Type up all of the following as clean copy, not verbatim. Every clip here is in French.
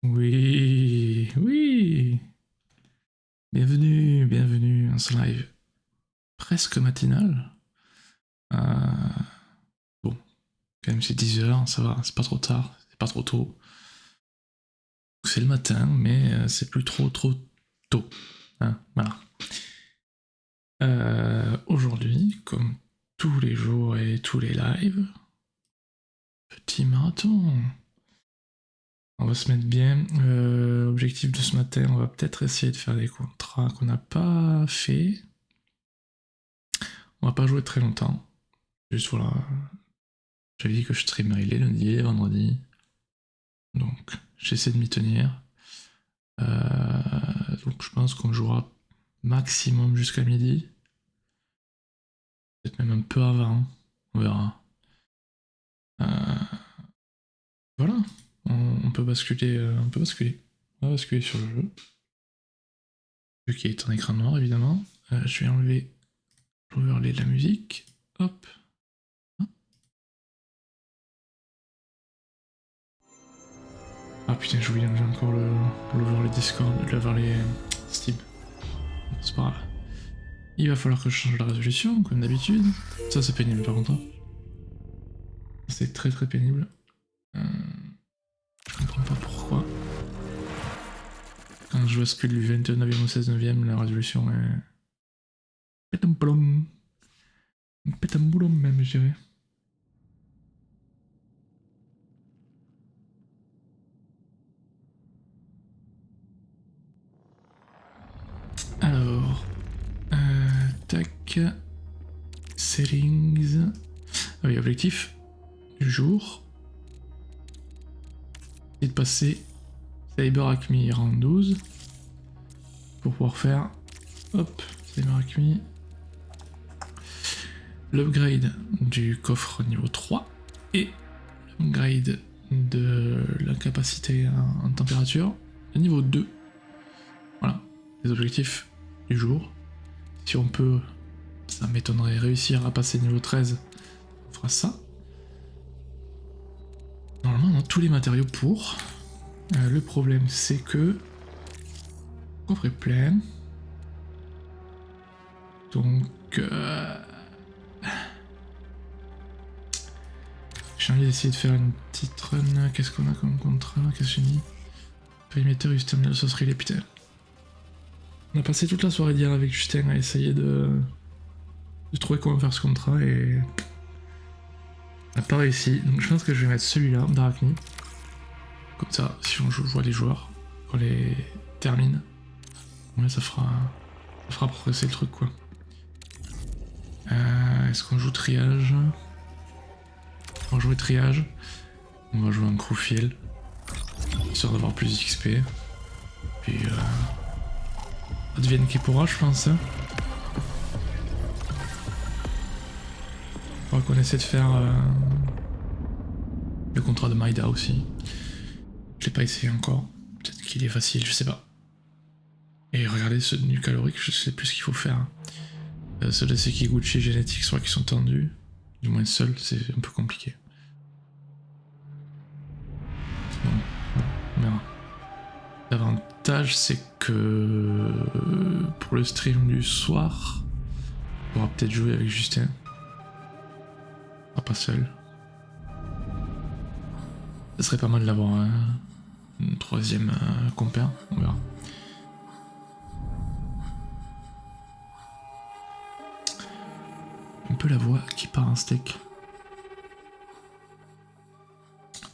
Oui, oui. Bienvenue, bienvenue à ce live presque matinal. Euh, bon, quand même c'est 10 h, ça va, c'est pas trop tard, c'est pas trop tôt. C'est le matin, mais c'est plus trop tôt. Hein, voilà. Aujourd'hui, comme tous les jours et tous les lives, petit marathon. On va se mettre bien. Objectif de ce matin, on va peut-être essayer de faire des contrats qu'on n'a pas fait. On va pas jouer très longtemps. Juste voilà. J'avais dit que je streamerais les lundis et les vendredis. Donc j'essaie de m'y tenir. Donc je pense qu'on jouera maximum jusqu'à midi. Peut-être même un peu avant. On verra. Euh, voilà. On peut basculer. On peut basculer. On va basculer sur le jeu. Vu qu'il est en écran noir évidemment. Je vais enlever l'overlay de la musique. Hop. Ah putain, j'ai oublié d'enlever encore l'overlay Discord, l'overlay Steam. C'est pas grave. Il va falloir que je change la résolution, comme d'habitude. Ça, c'est pénible par contre. C'est très pénible. Je comprends pas pourquoi. Quand je bascule du 21ème au 16ème, la résolution est... Pétamboulom. Pétamboulom même, je dirais. Alors... tac... Settings... Ah oui, objectif du jour. C'est de passer Cyber Acme rang 12 pour pouvoir faire... Hop, Cyber Acme... l'upgrade du coffre niveau 3 et l'upgrade de la capacité en température niveau 2. Voilà, les objectifs du jour. Si on peut, ça m'étonnerait, réussir à passer niveau 13, on fera ça. Normalement, on a tous les matériaux pour. Le problème, c'est que le coffre est plein. Donc... j'ai envie d'essayer de faire une petite run. Qu'est-ce qu'on a comme contrat? Qu'est-ce que j'ai mis? Perimeter, use terminal, saucerie, les putain. On a passé toute la soirée d'hier avec Justin à essayer de trouver comment faire ce contrat et on n'a pas réussi. Donc je pense que je vais mettre celui-là, Dracni. Comme ça, si on voit les joueurs, on les termine. Ouais, ça fera progresser le truc quoi. Est-ce qu'on joue triage? On va jouer triage. On va jouer un crewfield. Histoire d'avoir plus d'XP. Puis advienne qui pourra, je pense. Faudra qu'on essaie de faire le contrat de Maïda aussi. Je l'ai pas essayé encore. Peut-être qu'il est facile, je sais pas. Et regardez ce nu calorique, je sais plus ce qu'il faut faire. Ceux de Sekiguchi Genetics, je crois qu'ils sont tendus. Du moins seul, c'est un peu compliqué. Bon, on verra. L'avantage, c'est que pour le stream du soir, on pourra peut-être jouer avec Justin. On sera pas seul. Ça serait pas mal d'avoir une troisième compère, on verra. Un peu la voix qui part en steak.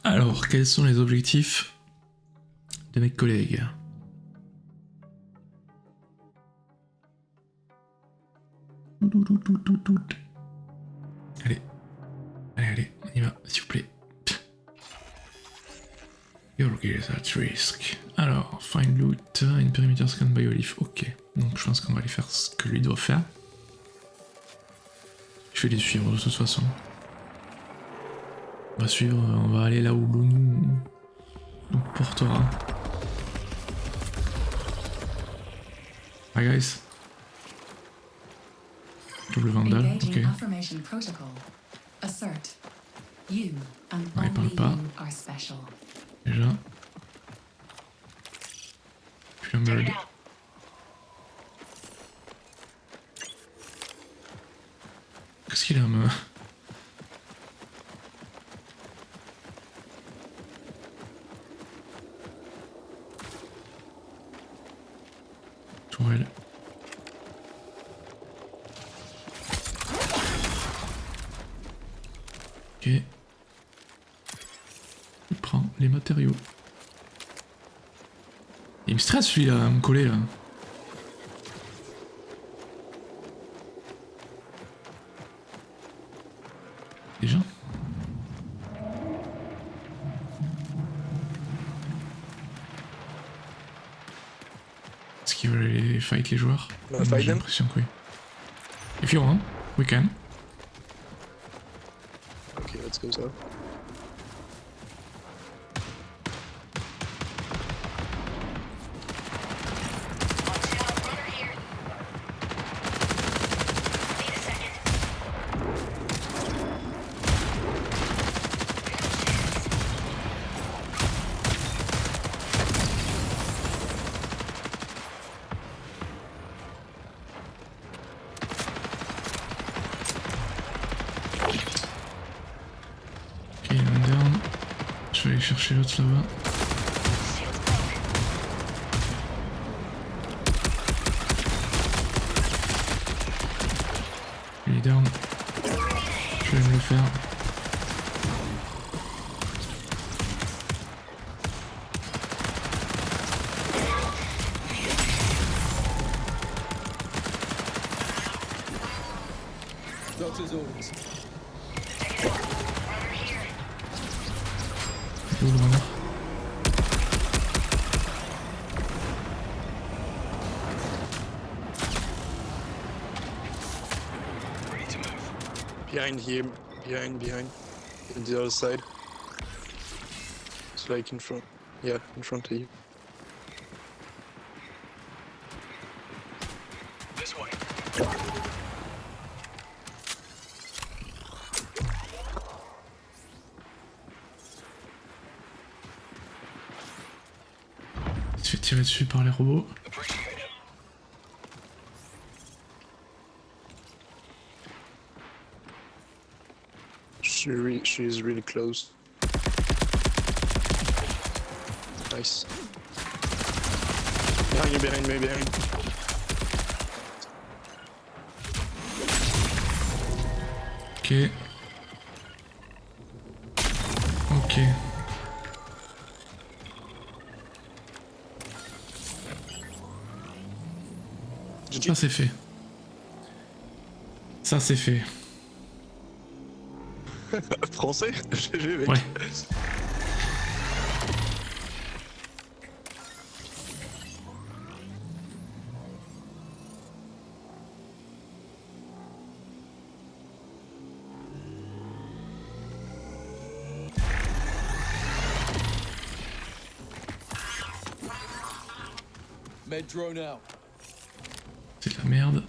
Alors, quels sont les objectifs de mes collègues? Allez, allez, on y va, s'il vous plaît. Your gears at risk. Alors, find loot, in perimeter scan by Olive. Ok, donc je pense qu'on va aller faire ce que lui doit faire. Je vais les suivre de toute façon. On va suivre, on va aller là où l'eau nous portera. Hi guys. Double vandal, ok. Ouais, il parle pas. Déjà. suis un bird. Qu'est-ce qu'il a, me... Tourelle. Ok. Il prend les matériaux. Il me stresse celui-là, à me coller là. Déjà. Est-ce qu'ils veulent aller fight les joueurs? J'ai l'impression que oui. If you want, we can. Okay, let's go so. Ok, il est un down. Je vais aller chercher l'autre là-bas. Il est down. Je vais me le faire. Doctor's orders. Où le runner? Behind here, behind. On the other side. It's like in front. Yeah, in front of you. This way. Il se fait tirer dessus par les robots. Appreciate it. She's really close. Nice. Behind you, behind me, behind. Ok. Ok. Ça c'est fait. Ça c'est fait. Français? GG, mec. Ouais. Med drone out. C'est de la merde.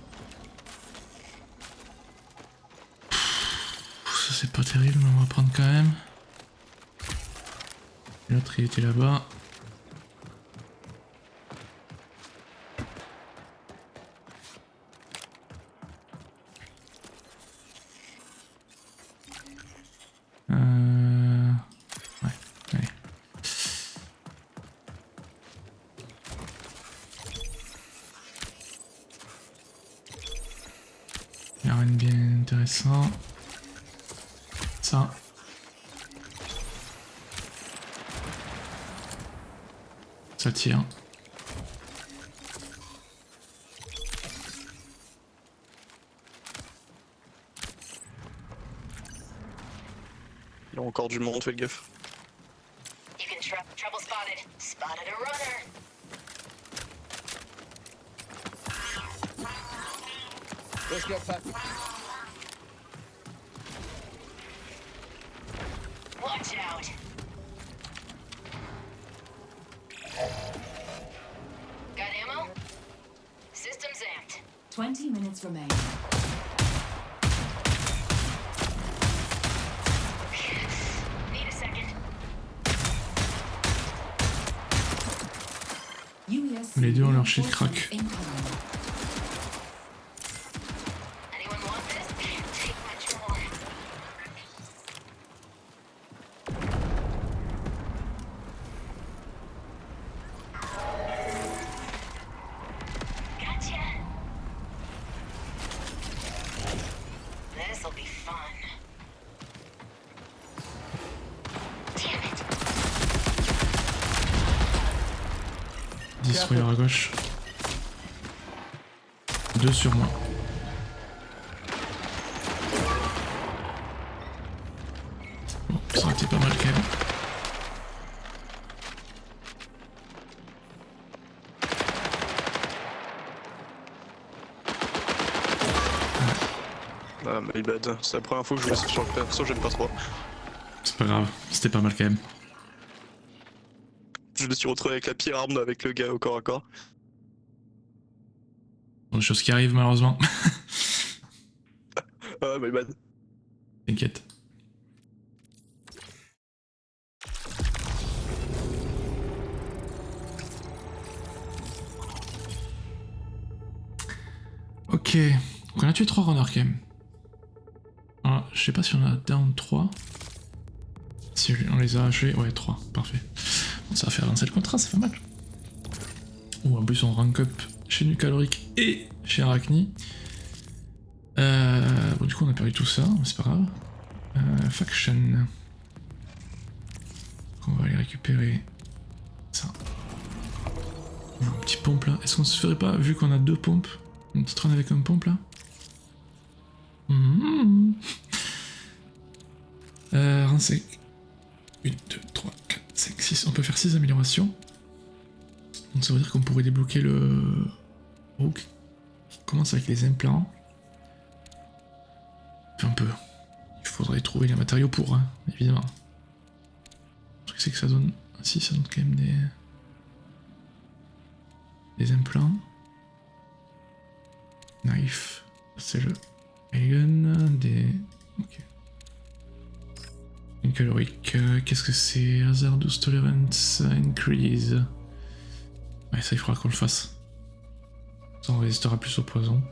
Ça c'est pas terrible, mais on va prendre quand même. L'autre il était là-bas. Ouais, allez. Il y a rien de bien intéressant. Ça. Ça tire. Il y a encore du monde, fais gaffe. You can trouble spotted. Spotted a runner. Let's get back. Watch out. Got ammo? Systems amped. 20 minutes remain. Need a second. UES Les deux ont leur shield crack. Anyone want this? Take much more. Gotcha. This'll be fun. Damn it. Destroyer à gauche. 2 sur moi. Bon, ça aurait été pas mal quand même. Ah, my bad. C'est la première fois que je joue sur le perso, j'aime pas trop. C'est pas grave, c'était pas mal quand même. Je me suis retrouvé avec la pire arme avec le gars au corps à corps. Bon, des choses qui arrivent malheureusement. Ah, my bad. T'inquiète. Ok, donc on a tué 3 runners quand même. Alors, je sais pas si on a down 3. Si on les a hachés, ouais 3, parfait. Bon, ça va faire avancer le contrat, c'est pas mal. Ou en plus on rank up chez Nucaloric et chez Arachni. Bon du coup on a perdu tout ça, mais c'est pas grave. Faction. Donc, on va aller récupérer ça. On a un petit pompe là. Est-ce qu'on se ferait pas, vu qu'on a 2 pompes, une petite run avec un pompe là? Run sec. 1, 2, 3, 4, 5, 6. On peut faire 6 améliorations. Donc ça veut dire qu'on pourrait débloquer le hook qui commence avec les implants. Enfin, un peu. Il faudrait trouver les matériaux pour, hein, évidemment. Le truc c'est que ça donne... Si, ça donne quand même des implants. Knife. C'est le Alien. Des... Ok. Une calorique. Qu'est-ce que c'est? Hazardous Tolerance Increase. Ouais, ça il faudra qu'on le fasse. Ça on résistera plus au poison.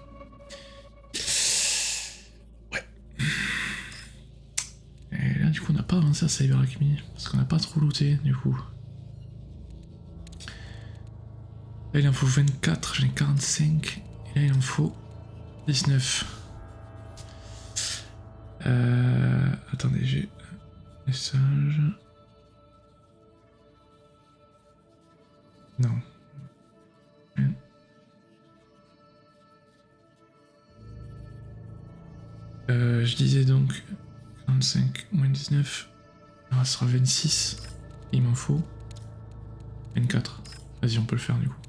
Ouais. Et là du coup on n'a pas avancé à Cyber Acme parce qu'on n'a pas trop looté du coup. Là il en faut 24, j'en ai 45. Et là il en faut 19. Attendez, j'ai un message. Non. Je disais donc 45 moins 19, ça sera 26, il m'en faut 24. Vas-y, on peut le faire du coup.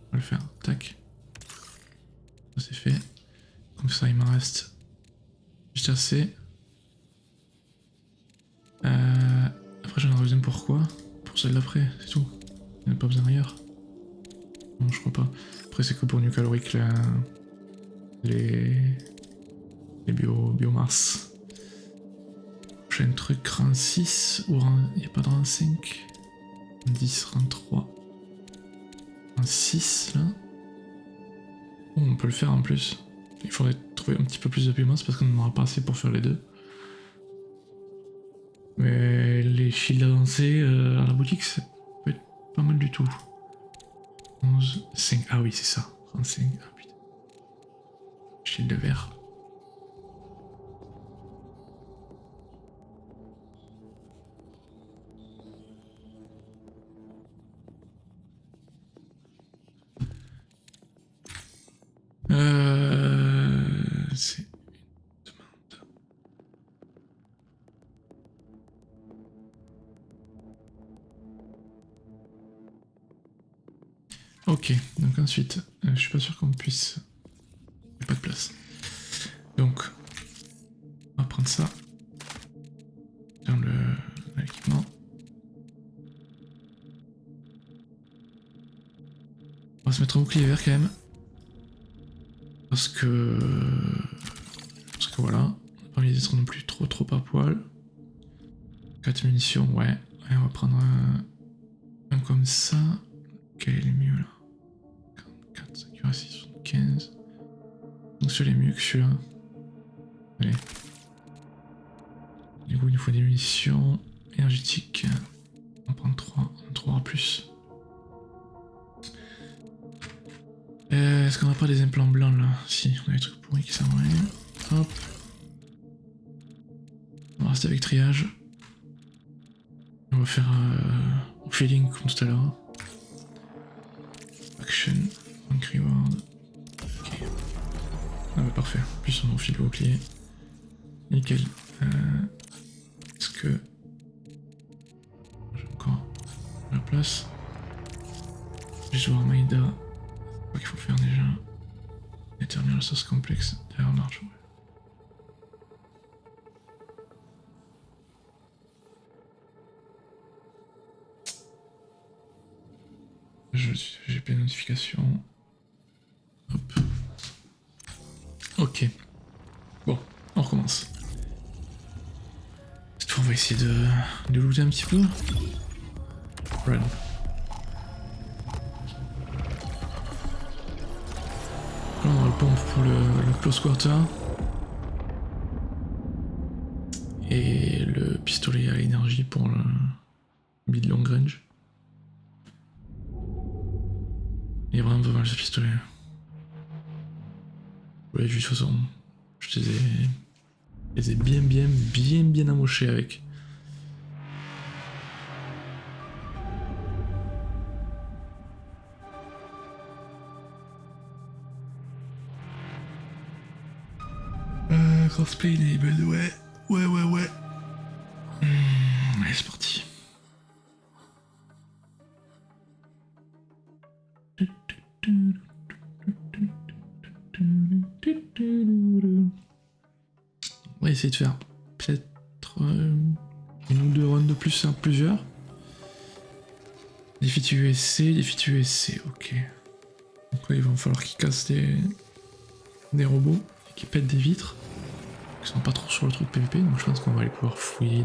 On va le faire, tac. Ça c'est fait. Comme ça il m'en reste juste assez. Après j'en aurai besoin pour quoi? Pour celle d'après, c'est tout. Il n'y en a pas besoin ailleurs. Non, je crois pas. Après c'est que pour Nucaloric là. Les biomasse. Prochain truc, rang 6 ou rang... Il n'y a pas de rang 5. 10, rang 3. Rang 6 là. Oh, on peut le faire en plus. Il faudrait trouver un petit peu plus de biomasse parce qu'on n'en aura pas assez pour faire les deux. Mais les shields avancés à la boutique, ça peut être pas mal du tout. 11, 5. Ah oui, c'est ça. 35. Ah putain. Shield vert. C'est une demande. Ok, donc ensuite, je suis pas sûr qu'on puisse... Il n'y a pas de place. Donc, on va prendre ça dans l'équipement. On va se mettre un bouclier vert quand même. Parce que voilà, on n'a pas envie d'être non plus trop à poil. 4 munitions, ouais. Et on va prendre un comme ça. Quel est le mieux là? Accuracy 75. Donc celui-là est mieux que celui-là. Allez. Du coup, il nous faut des munitions énergétiques. On prend 3, 3 plus. Est-ce qu'on n'a pas des implants blancs là? Si, on a des trucs pourris qui servent à rien. Hop. On va rester avec triage. On va faire feeling comme tout à l'heure. Action, rank reward. Ok. Ah bah parfait. En plus on enfile le bouclier. Nickel. Est-ce que... J'ai encore la place. Je vais voir Maïda. C'est quoi qu'il faut faire déjà? Déterminer la sauce complexe derrière marche. J'ai plein de notifications. Hop. Ok. Bon, on recommence. Cette fois, on va essayer de looter un petit peu. Run. Là, on a le pompe pour le close quarter. Et le pistolet à énergie pour le mid long range. Il est vraiment pas mal ce pistolet. Ouais, juste de toute façon, je les ai bien amochés avec. Crossplay enabled, ouais. Allez, c'est parti. On va essayer de faire peut-être une ou deux runs de plus, hein, plusieurs. Défi USC, ok. Donc là, il va falloir qu'ils cassent des robots et qu'ils pètent des vitres. Ils sont pas trop sur le truc PVP, donc je pense qu'on va aller pouvoir fouiller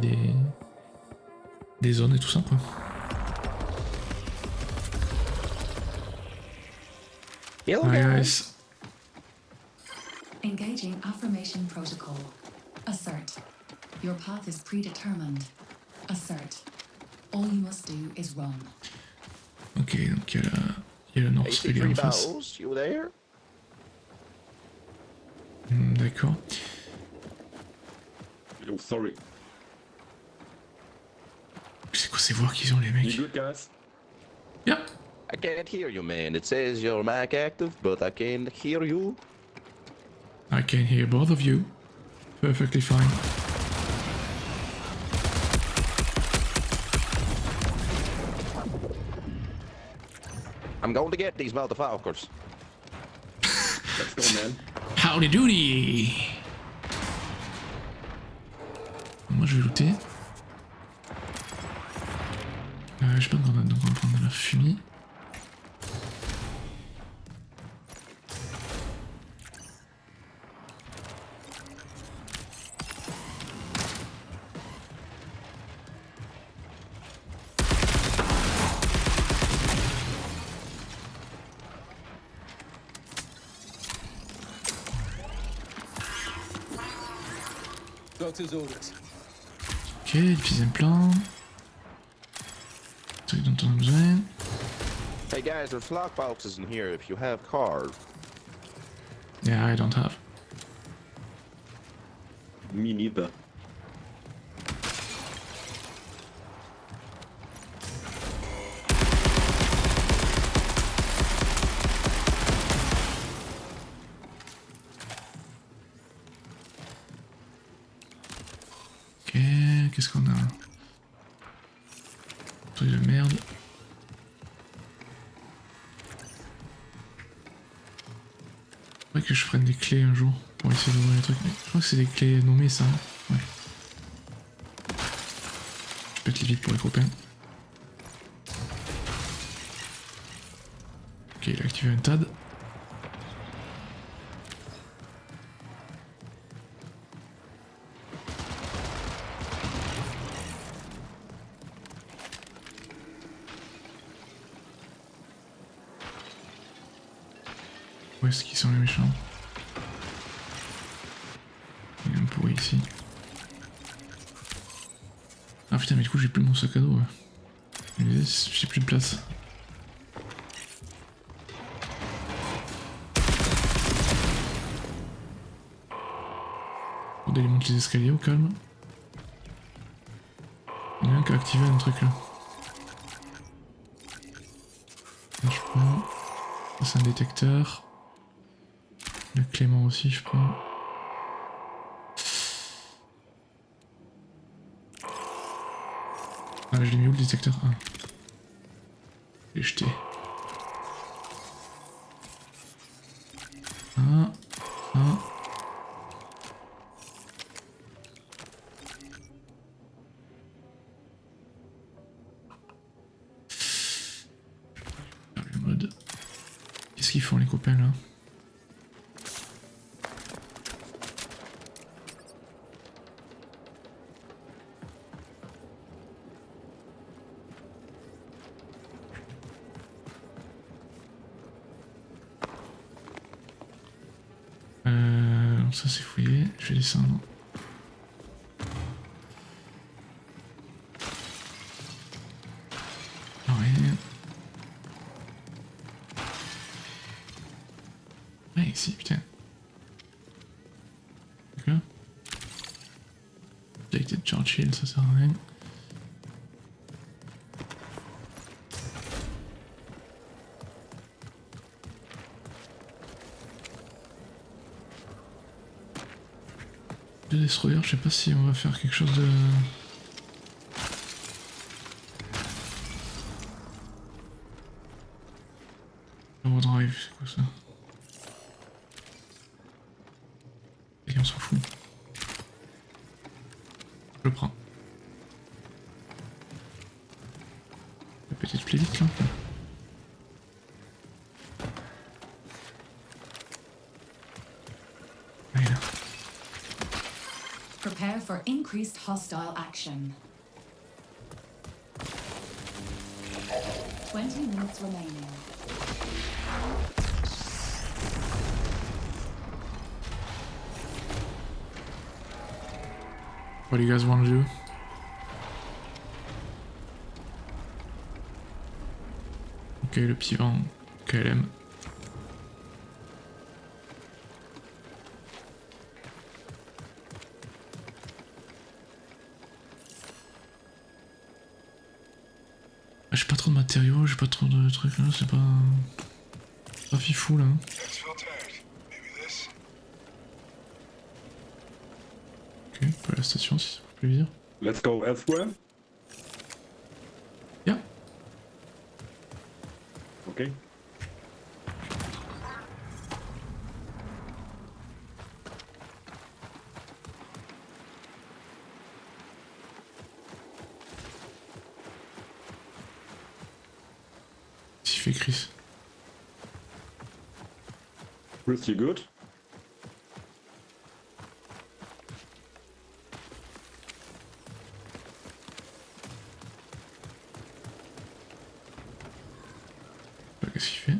des zones et tout ça, quoi. Hello, Hi guys. guys. Engaging affirmation protocol. Assert. Your path is predetermined. Assert. All you must do is run. Ok, donc il y a le North Australia en face. Balls, you there? D'accord. Oh, sorry. C'est quoi ces voix qu'ils ont les mecs? You good, guys? Yeah. I can't hear you, man. It says your mic active, but I can't hear you. I can hear both of you. Perfectly fine. I'm going to get these motherfuckers. Let's go, man. Howdy doody. Moi je vais looter. Je sais pas qu'on a donc on va prendre de la fumée. Doctor's orders. Ok, le deuxième plan. Truc dont on a besoin. Hey guys, there's lock boxes in here if you have cars. Yeah, I don't have. Me neither. Ok, qu'est-ce qu'on a? Truc de merde. Faudrait que je prenne des clés un jour pour essayer d'ouvrir les trucs. Mais je crois que c'est des clés nommées ça. Ouais. Je pète les vides pour les copains. Ok, il a activé un TAD. Où est-ce qu'ils sont les méchants? Il y a un pourri ici. Ah putain mais du coup j'ai plus mon sac à dos. J'ai plus de place. On démonte les escaliers au calme. Il y en a un qui a activé un truc là. Là, je prends. Ça c'est un détecteur. Le Clément aussi je prends. Ah je l'ai mis où le détecteur? Ah. Je l'ai jeté. Ah. Ah. Le mode. Qu'est-ce qu'ils font les copains là? Ça c'est fouillé, je vais descendre. Rien. Ouais, ici, putain. Donc là. Directed Churchill, ça sert à rien. Le destroyer, je sais pas si on va faire quelque chose de... Overdrive, c'est quoi ça? Et on s'en fout. Je le prends. Peut-être plus vite là. Allez là. Prepare for increased hostile action. 20 minutes remaining. What do you guys want to do? Ok, le pivant KLM. J'ai pas trop de matériaux, j'ai pas trop de trucs là, c'est pas... pas fifou là. Ok, pas la station si ça vous fait plaisir. Let's go elsewhere. Yeah. Okay. Qu'est-ce qu'il fait Chris? Pretty good. Qu'est-ce qu'il fait?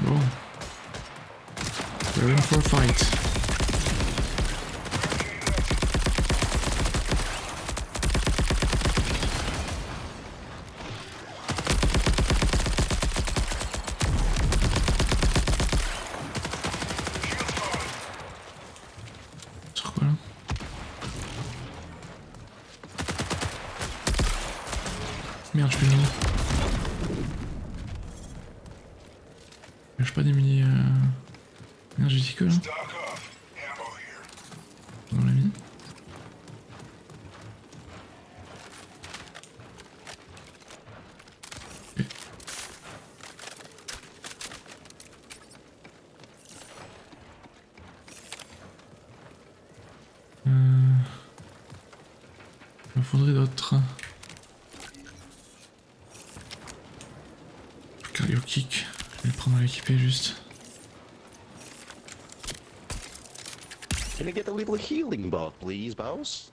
Bon. We're in for a fight. Sur quoi là? Merde, je fais le mini. J'ai pas des mini énergétiques là? On l'a mis. Ok. faudrait d'autres. Cardio kick, je vais le prendre à l'équipé juste. Can I get a little healing bot, please, boss?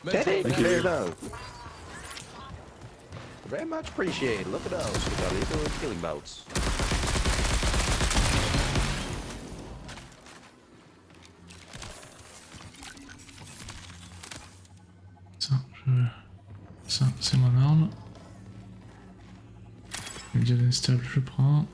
Teddy, Medic, there you go. Very much appreciated. Look at those. We got little healing bots. Ça, c'est mon arme. Le diode instable, je prends.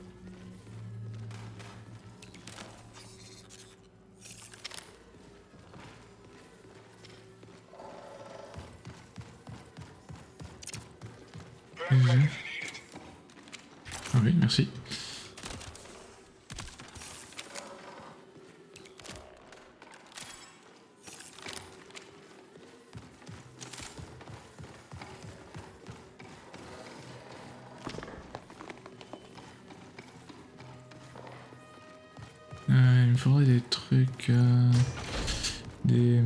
Ah oui, merci. Il me faudrait des trucs... des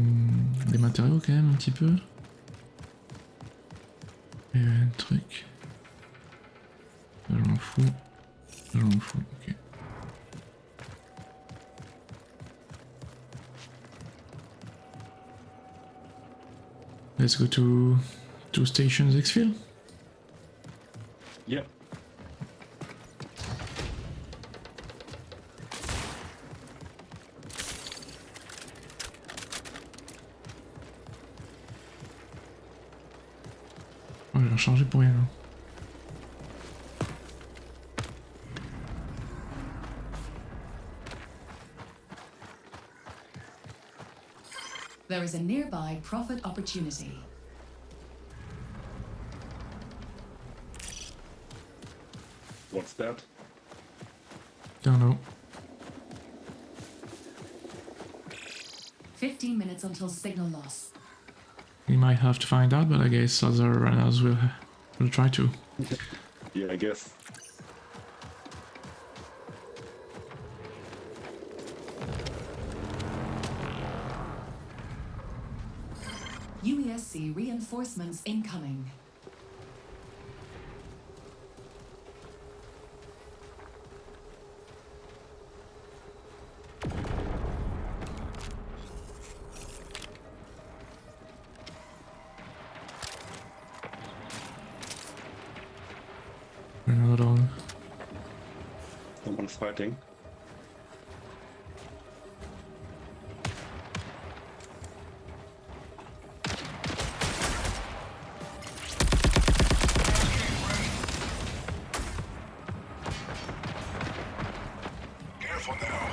matériaux quand même un petit peu. Et un truc... Ça je m'en fous. Ça je m'en fous, ok. Let's go to stations exfil. Yeah. Oh, j'ai rechargé pour rien. Hein. There is a nearby profit opportunity. What's that? Don't know. 15 minutes until signal loss. We might have to find out, but I guess other runners will try to. Yeah, I guess. UESC reinforcements incoming. Another one. Someone's fighting. Careful now.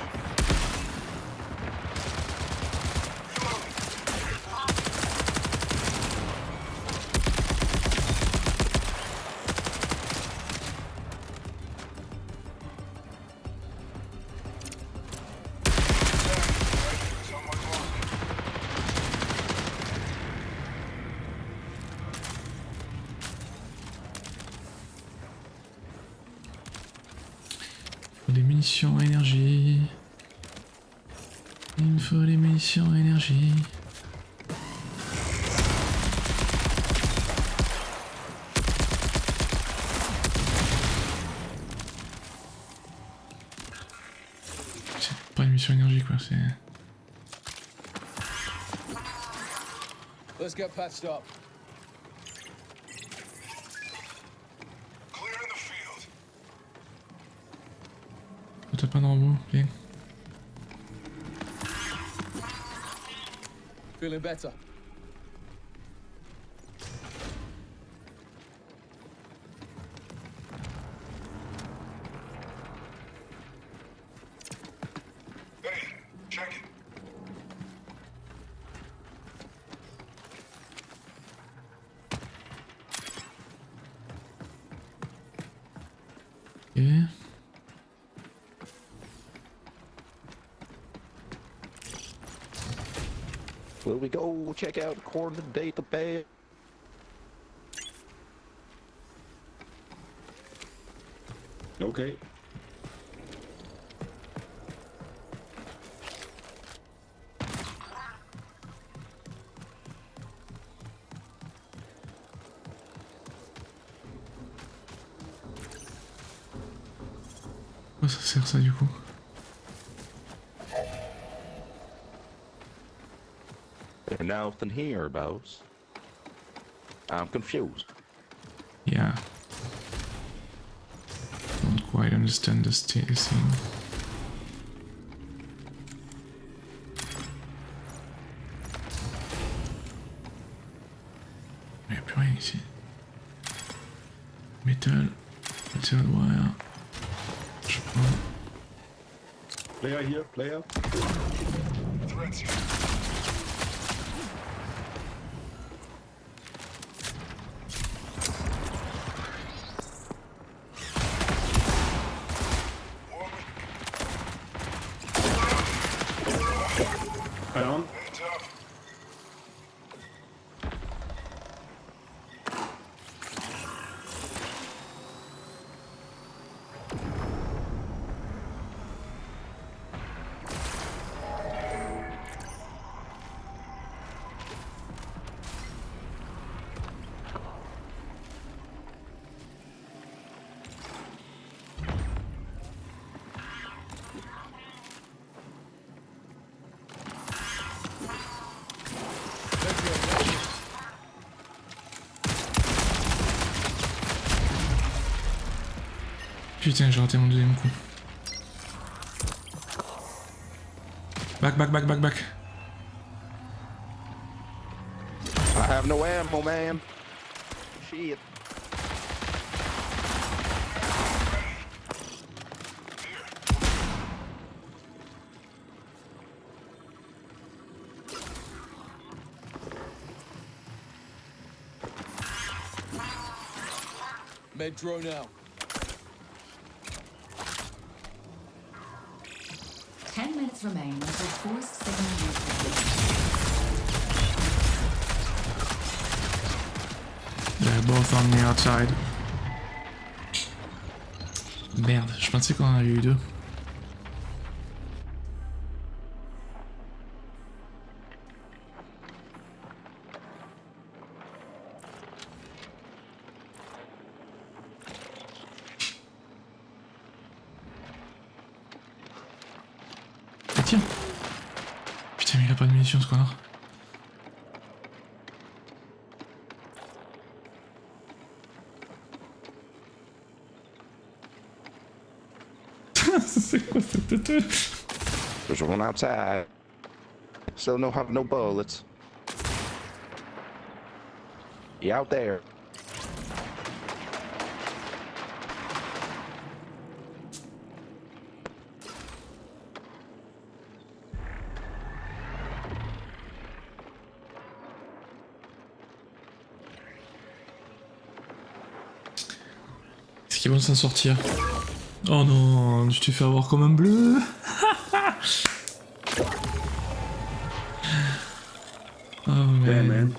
Faut des munitions à énergie. Il me faut des munitions à énergie. C'est pas une mission énergie quoi, c'est... Let's get patched up. Clear in the field. T'as pas de robot, bien. Feeling better. Hey, check it. Ok. Will we go check out the coordinate database? Okay. quoi ça sert ça du coup? There's nothing here, boss. I'm confused. Yeah. Don't quite understand the scene. Il n'y a plus rien ici. Metal wire. Je prends. Player here, player. Threats here. Down. Heads up. Putain, j'ai raté mon deuxième coup. Back. I have no ammo, man. Shit. Med drone out. 10 minutes remain until forced signal replay. They're both on the outside. Merde, je pensais qu'on en avait eu deux. Ah tiens. Putain mais il a pas de munitions ce connard. C'est quoi cette tête? There's one outside. Still no have no bullets. You out there? Est-ce qu'ils vont s'en sortir? Oh non, tu t'es fait avoir comme un bleu. Oh Yeah, man. man.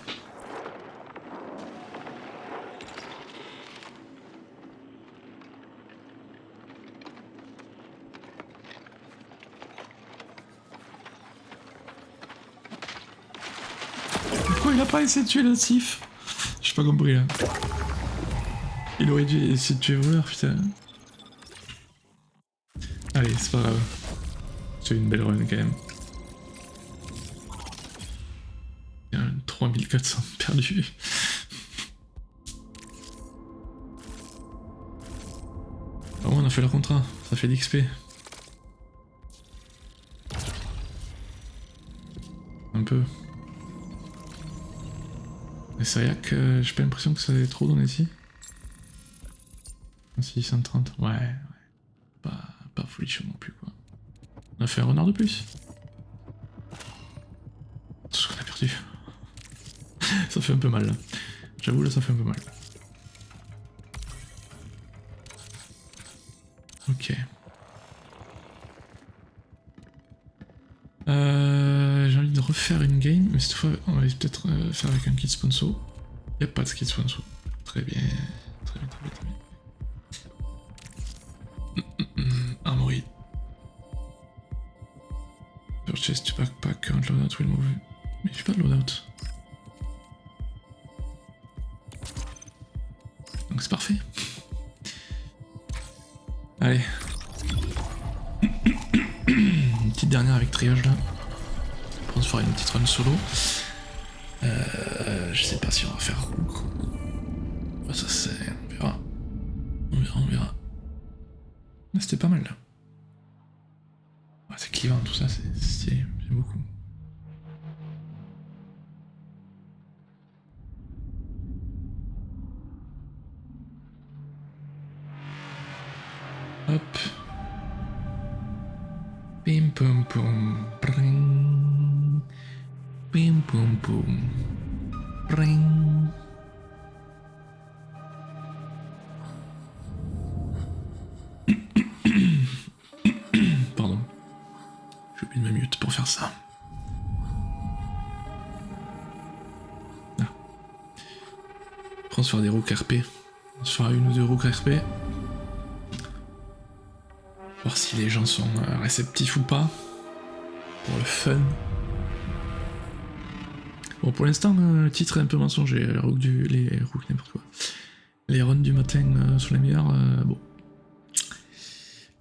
Pourquoi il a pas essayé de tuer le Sif? J'ai pas compris là. Il aurait dû essayer de tuer le voleur, putain. Allez, c'est pas grave. C'est une belle run quand même. 3400 perdus. Ah ouais, on a fait le contrat, ça fait d'XP. Un peu. Et c'est vrai que j'ai pas l'impression que ça ait trop donné ici. 630, ouais. Pas folichon non plus quoi. On a fait un renard de plus. Tout ce qu'on a perdu. Ça fait un peu mal là. J'avoue là ça fait un peu mal. Ok. J'ai envie de refaire une game, mais cette fois on va peut-être faire avec un kit sponsor. Y'a pas de kit sponsor. Très bien. Très bien. Armory. Purchase to backpack, current loadout will move. Mais j'ai pas de loadout. Donc c'est parfait. Allez. dernière avec triage là. On se fera une petite run solo. Je sais pas si on va faire Rook. Ouais, ça c'est. On verra. On verra. Mais c'était pas mal là. Ouais, c'est clivant tout ça, c'est stylé, j'aime beaucoup. Hop. Pim pum pum. Bring. Pim pum pum. Bring. Pardon. J'ai oublié de me mute pour faire ça. Ah. On se faire des rooks RP. On se fera une ou deux rooks RP. Voir si les gens sont réceptifs ou pas. Pour le fun. Bon, pour l'instant, le titre est un peu mensonger. Les rooks n'importe quoi. Les runs du matin sont les meilleurs. Bon.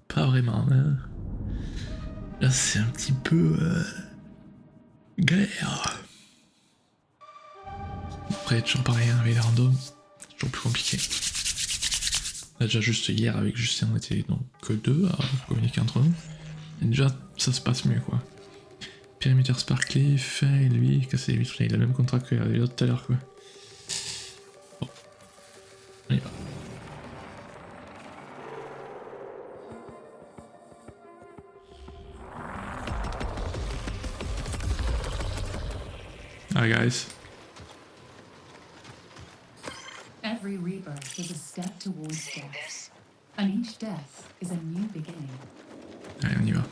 Pas vraiment. Hein. Là, c'est un petit peu galère. Après, toujours pareil, hein, avec les randoms, c'est toujours plus compliqué. Là, déjà, juste hier, avec Justin, on était donc que deux à communiquer entre nous. Et déjà, ça se passe mieux, quoi. Perimeter Sparkly, fin et lui, cassé les vitres, il a le même contrat que les autres tout à l'heure, quoi. Bon. On y va. Hi guys. Every rebirth is a step towards See death, this? and each death is a new beginning. Allez, on y va.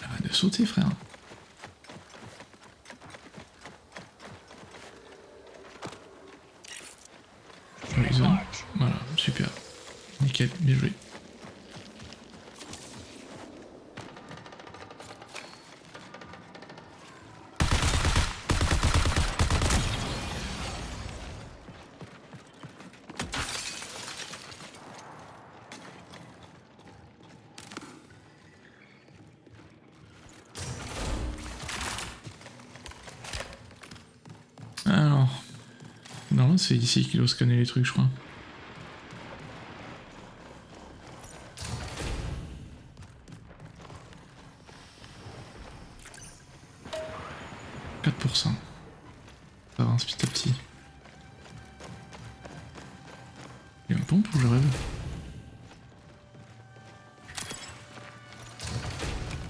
Arrête de sauter, frère. Horizon. Voilà, super. Nickel, bien joué. Alors, non, c'est ici qu'il doit scanner les trucs, je crois. Ça avance petit à petit. Il y a une pompe ou je rêve?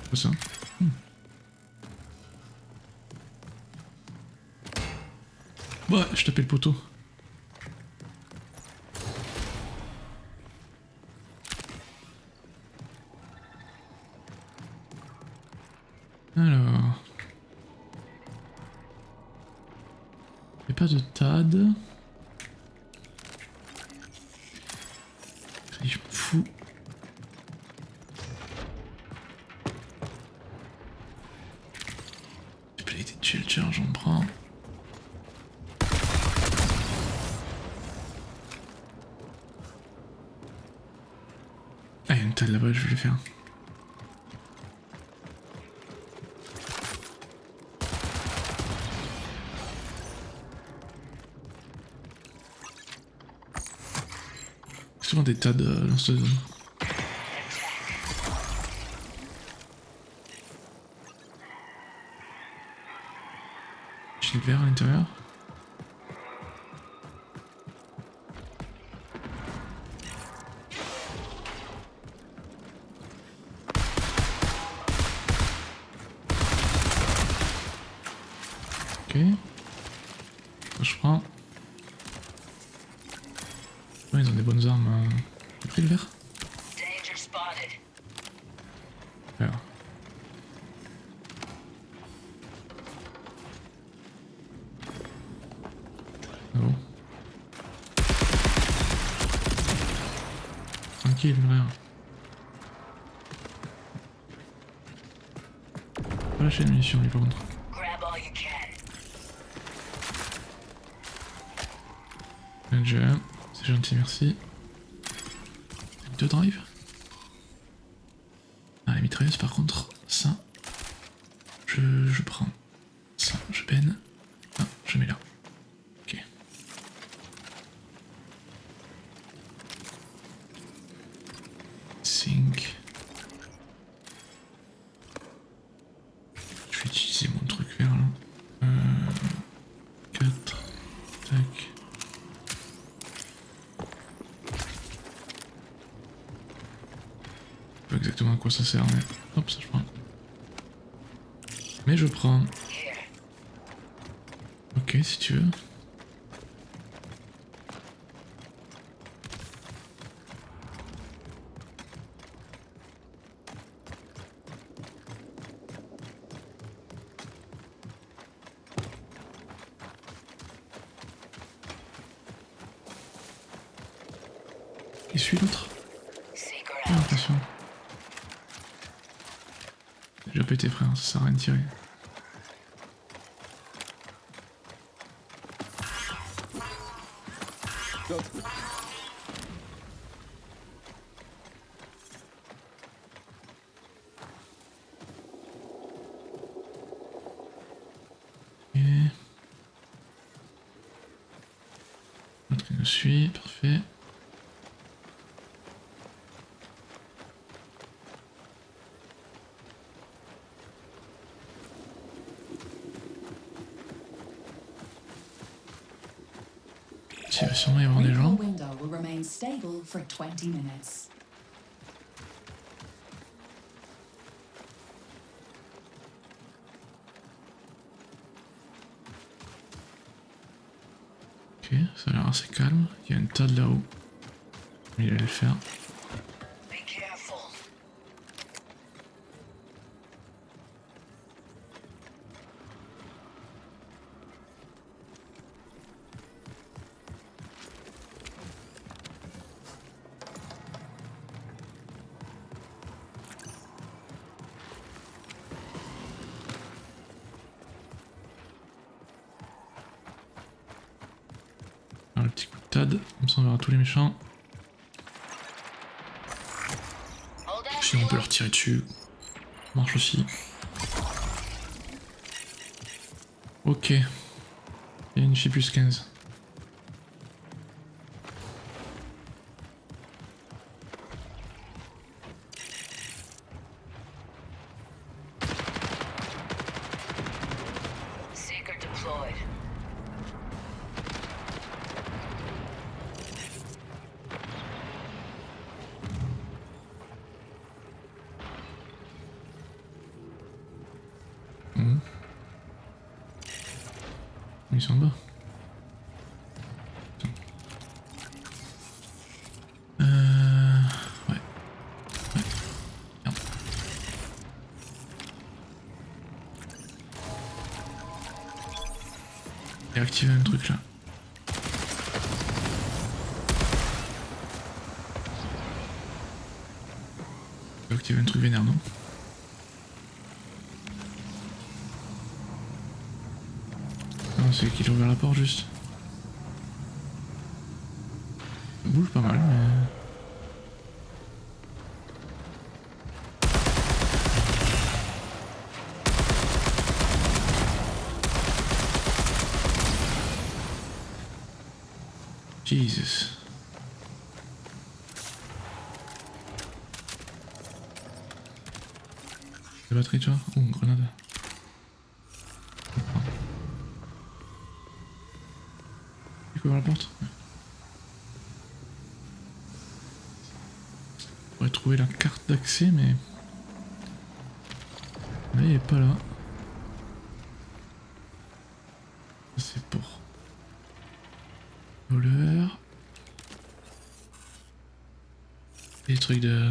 Quoi ça? Ouais, je tapais le poteau. Alors... Il n'y a pas de TAD. Je me fous. Abilité de shield charge, j'en prends. Ah, il y a une TAD là-bas, je vais le faire. Souvent des tas dans cette zone. J'ai le verre à l'intérieur. Ok. Ça, je prends. Ouais, ils ont des bonnes armes. T'as pris le verre? Danger spotted. Alors. Ah bon. Tranquille, frère. Pas lâcher une munition, lui, par contre. Grab all you can. Déjà, c'est gentil, merci. 2 drives. Ah, les mitrailleuses par contre, ça, je prends. Ça, je peine. Ah, je mets là. Ok. Sync. Je vais utiliser mon truc vert là. 4. Tac. Je sais pas exactement à quoi ça sert, mais hop, ça je prends. Mais je prends. Ok, si tu veux. Il suit l'autre. Secret J'ai out. l'impression. J'ai déjà pété frère, ça sert à rien de tirer. Go. Et... L'autre qui nous suit, parfait. Il va sûrement y avoir des Recall gens. window will remain stable for 20 minutes. Ok, ça a l'air assez calme. Il y a une tas de là-haut. Il allait le faire. Be careful. Alors, le petit coup de tad, comme ça on verra tous les méchants. Hold on. Sinon on peut leur tirer dessus. Ça marche aussi. Ok. Il y a une J plus 15. Seeker deployed. Ils sont en bas. Ouais. Ouais. Merde. J'ai activé un truc là. J'ai activé un truc vénère, non? Non, c'est qu'il a ouvert la porte juste. Ça bouge pas mal, mais... Jesus. La batterie, toi? Oh, une grenade. Il faut ouvrir la porte? Ouais. On pourrait trouver la carte d'accès, mais... Là, il est pas là. C'est pour... voleur. Des trucs de...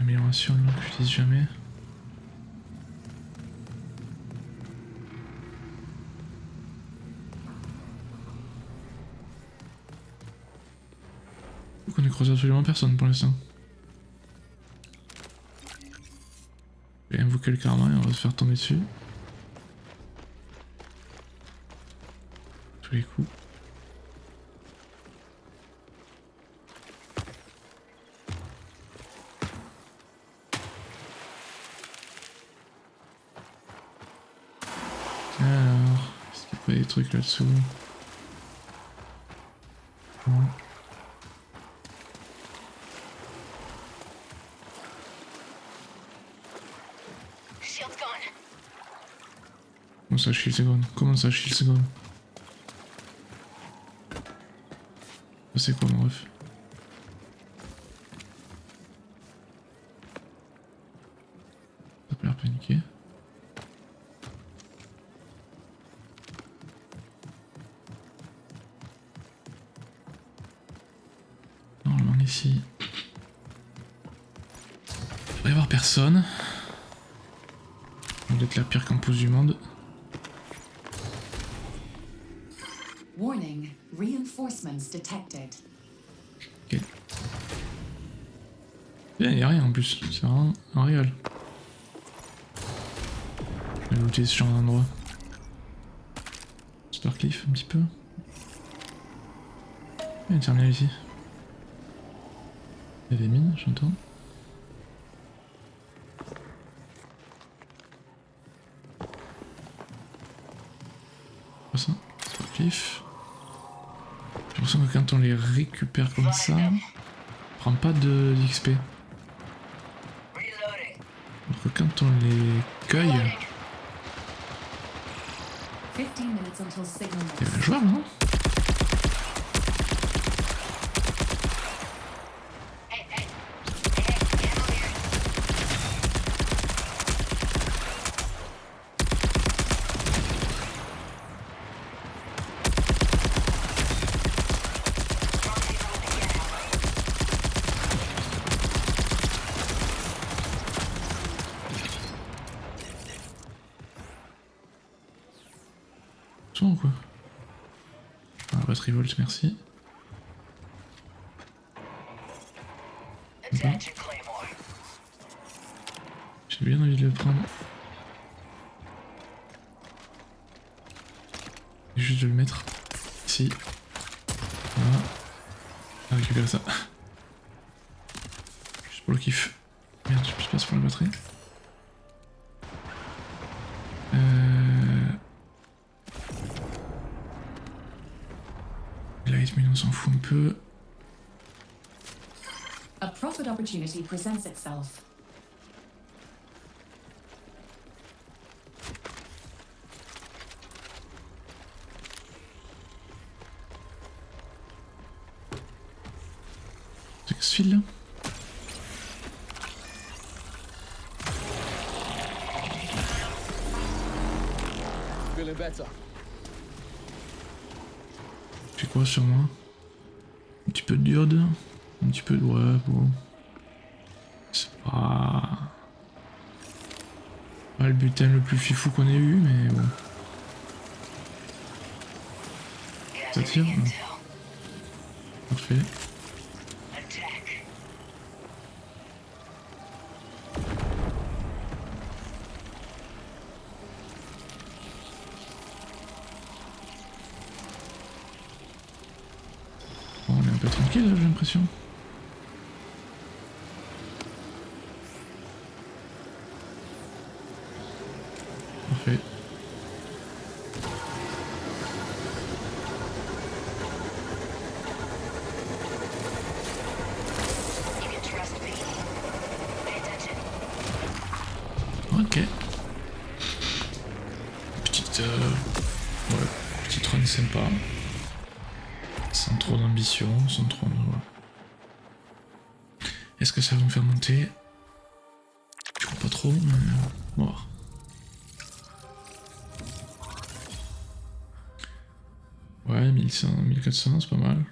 amélioration là, que j'utilise jamais. On ne croise absolument personne pour l'instant. Je vais invoquer le karma et on va se faire tomber dessus. Tous les coups. Pas des trucs là-dessous. Non. Shield's gone. Comment ça, shield seconde? Comment ça, shield seconde? Ça, c'est quoi, mon ref? Ça a l'air paniqué. Normalement, ici. Il devrait y avoir personne. Ça doit être la pire campus du monde. Warning, reinforcements detected. Ok. Il n'y a rien en plus, c'est vraiment un réel. Je vais looter ce genre d'endroit. Sparkleaf un petit peu. Il y a un terminal ici. Il y a des mines, j'entends. Quoi ça? Sparkleaf. J'ai l'impression que quand on les récupère comme ça, on prend pas de d'XP. Reloading. Alors que quand on les cueille, 15 minutes until signal. c'est jouable, non? Hey, hey. Hey, ammo here. Soit ou quoi? Ah, batterie volt, merci. Attention, Claymore. J'ai bien envie de le prendre. Juste de le mettre ici. Voilà. On va récupérer ça. Juste pour le kiff. Merde, j'ai plus de place pour la batterie. Light, mais on s'en fout un peu. A profit opportunity presents itself. C'est que ce fil là? Feeling better. J'ai quoi sur moi? Un petit peu de diode, un petit peu de... Ouais, bon. C'est pas le butin le plus fifou qu'on ait eu, mais bon. Ça tire? Non. Parfait. Attack. Bon, on est un peu tranquille là, j'ai l'impression. Parfait. You can trust me. Pay attention. Ok. Ouais, petite run sympa. Sans trop d'ambition, sans trop de... Est-ce que ça va me faire monter? Je crois pas trop, mais... On va voir. Ouais, 1100, 1400, c'est pas mal.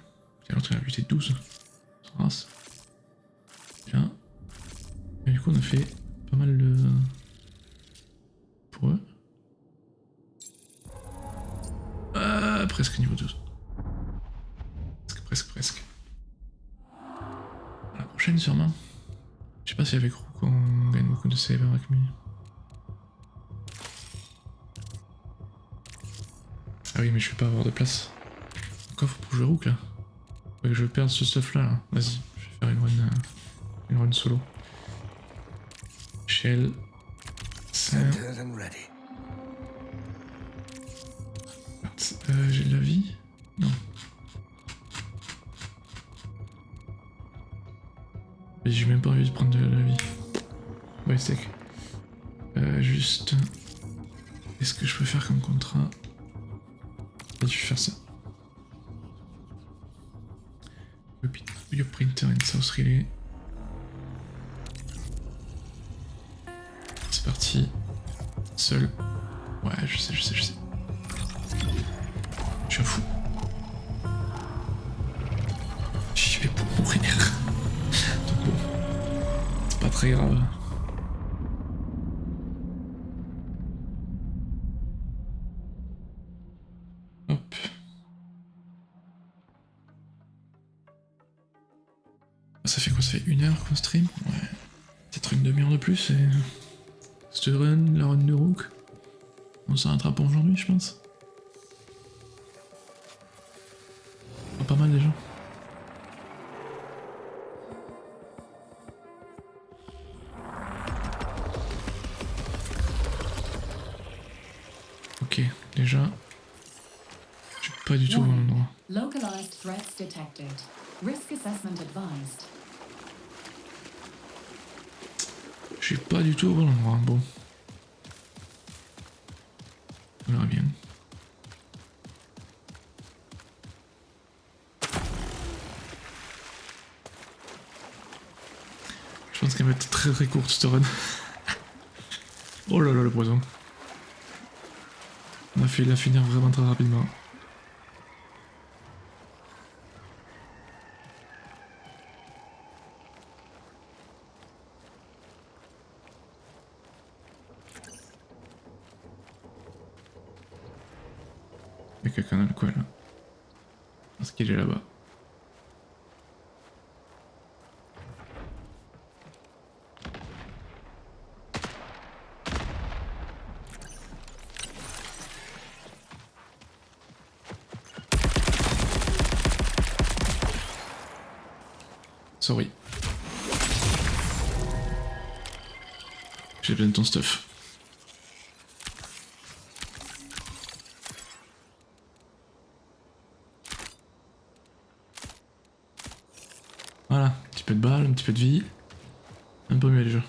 Et l'autre il a buté 12. Race. Bien. Et du coup on a fait pas mal de... Pour eux. Presque niveau 12. Presque. La prochaine sûrement. Je sais pas si avec Rook on gagne beaucoup de save avec lui. Ah oui mais je vais pas avoir de place. Coffre pour jouer Rook là. Faut que je perde ce stuff là. Vas-y, je vais faire une run solo. Shell. Centered and ready. J'ai de la vie? Non. Mais j'ai même pas envie de prendre de la vie. Ouais, sec. Juste... Qu'est-ce que je peux faire comme contrat? Je vais faire ça. Your printer in South Relay. C'est parti. Seul. Ouais, je sais. Je suis un fou. J'y vais pour mourir. Donc bon, c'est pas très grave. Hop. Ça fait quoi? Ça fait 1 heure qu'on stream? Ouais. Peut-être une demi-heure de plus et... Cette run, la run de Rook. On s'en rattrape aujourd'hui, je pense. Pas mal déjà. Ok, déjà. Je suis pas du tout au bon endroit. Localized threats detected. Risk assessment advised. Je suis pas du tout au bon endroit. Bon. On verra bien. Je pense qu'elle va être très très courte cette run. Oh là là le poison. On a fait la finir vraiment très rapidement. Il y a quelqu'un dans le coin là. Parce qu'il est là-bas. Sorry. J'ai besoin de ton stuff. Voilà, un petit peu de balle, un petit peu de vie. Un peu mieux déjà.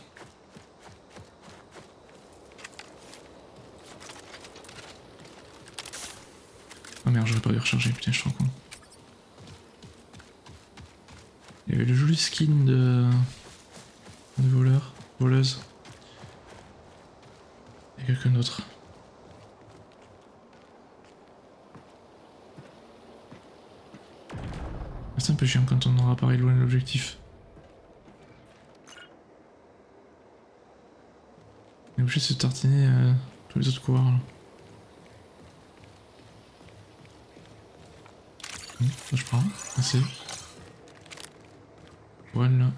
Oh merde, j'aurais pas dû recharger, putain, je suis trop con. Il y avait le joli skin de voleur, voleuse. Et quelqu'un d'autre. C'est un peu chiant quand on aura pareil loin de l'objectif. On est obligé de se tartiner tous les autres coureurs là. Ça je prends, assez. Voilà.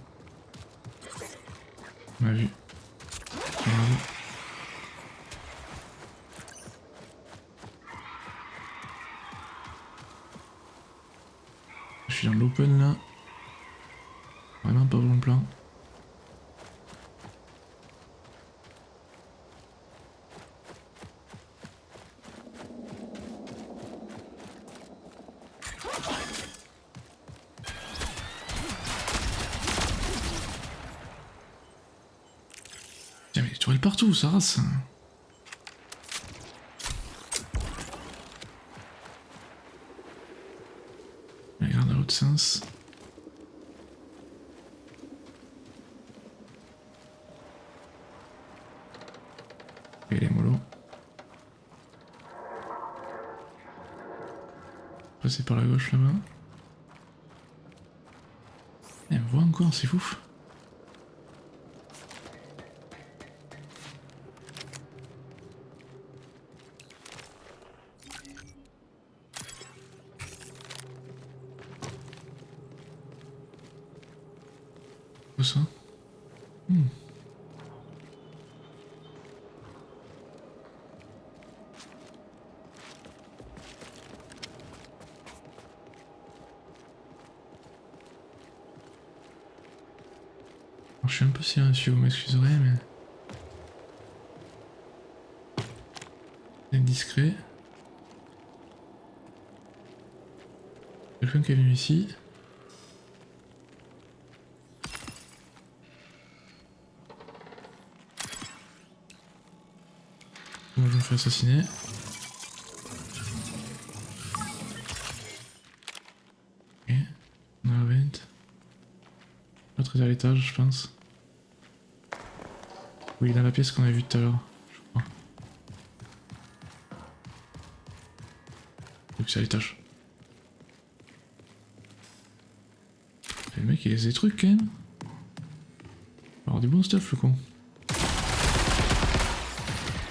On m'a vu. Bravo. Je suis dans l'open là. Vraiment pas bon plan. Tiens mais des tourelles partout, ça rase. Regarde dans l'autre sens. Et les mollo. Passer par la gauche là-bas. Elle me voit encore, c'est fou. Où ça? Alors, je suis un peu silencieux, vous m'excuserez, mais... C'est discret. Quelqu'un qui est venu ici. Moi je me fais assassiner. Ok. On a la vente. L'autre est à l'étage, je pense. Oui, dans la pièce qu'on a vue tout à l'heure, je crois. Donc c'est à l'étage. Et le mec il a des trucs quand même. Il va avoir du bon stuff le con.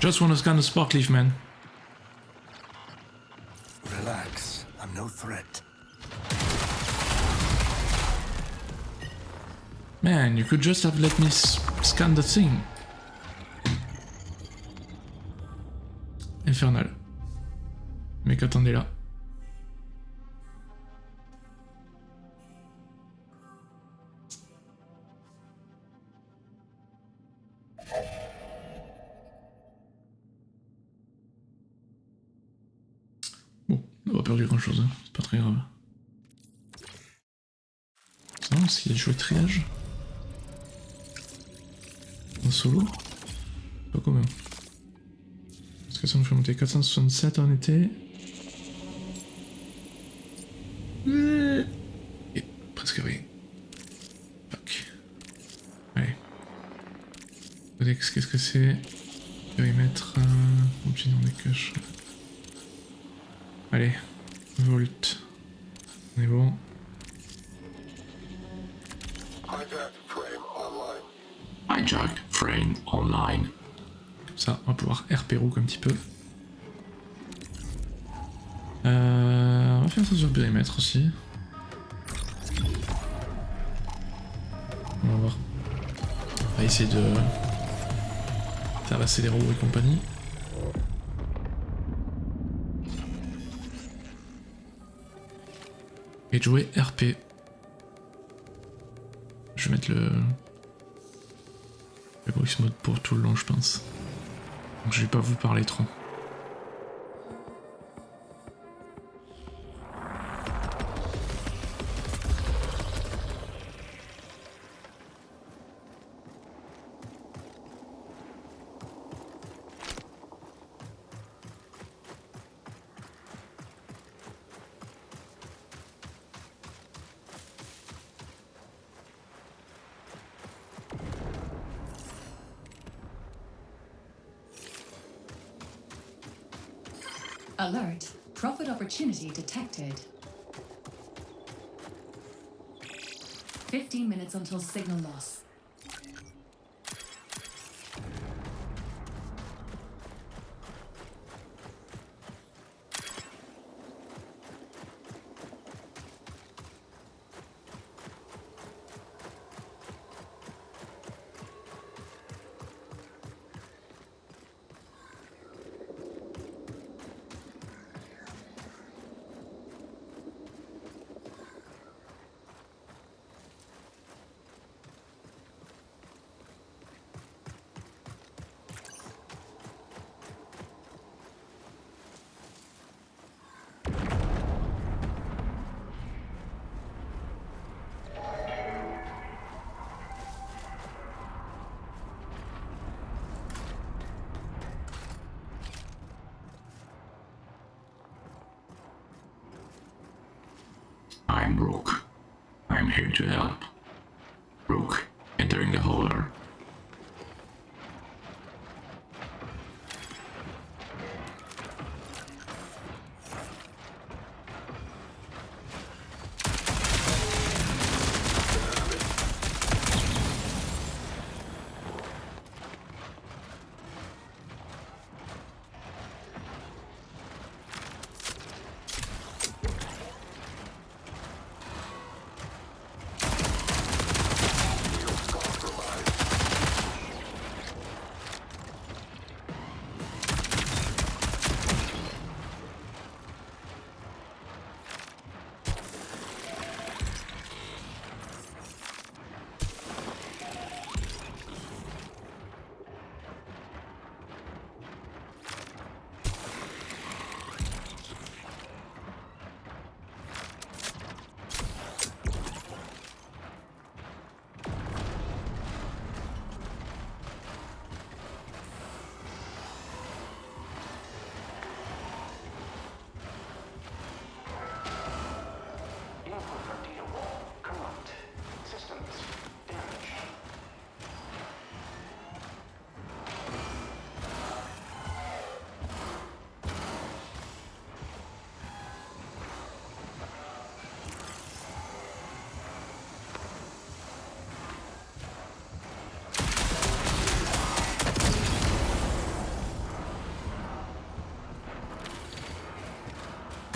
Just wanna scan the spark leaf, man. Relax, I'm no threat. Man, you could just have let me scan the thing. Infernal. Mec, attendez là. Bon, on n'a pas perdu grand chose, hein. C'est pas très grave. C'est marrant, s'il a joué triage en solo, pas commun. Parce que ça nous fait monter 467 en été. Et presque rien. Fuck. Allez. Codex, qu'est-ce que c'est? Périmètre. Obtenir des caches. Allez. Volt. On est bon. Hijack frame online. Comme ça, on va pouvoir RP rook un petit peu. On va faire ça sur le périmètre aussi. On va voir. On va essayer de faire passer les robots et compagnie. Et de jouer RP. Je vais mettre le voice mode pour tout le long, je pense. Donc je vais pas vous parler trop. Alert. Profit opportunity detected. 15 minutes until signal loss. I'm Rook. I'm here to help. Rook, entering the holder.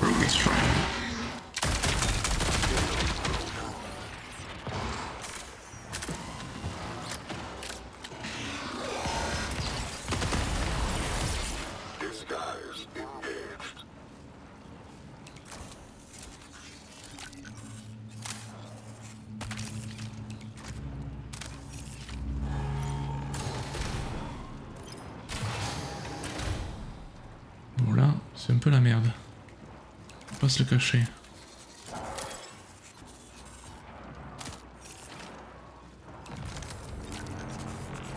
Rogue is friend. Disguise engaged. Bon là, c'est un peu la merde. On va pas se le cacher.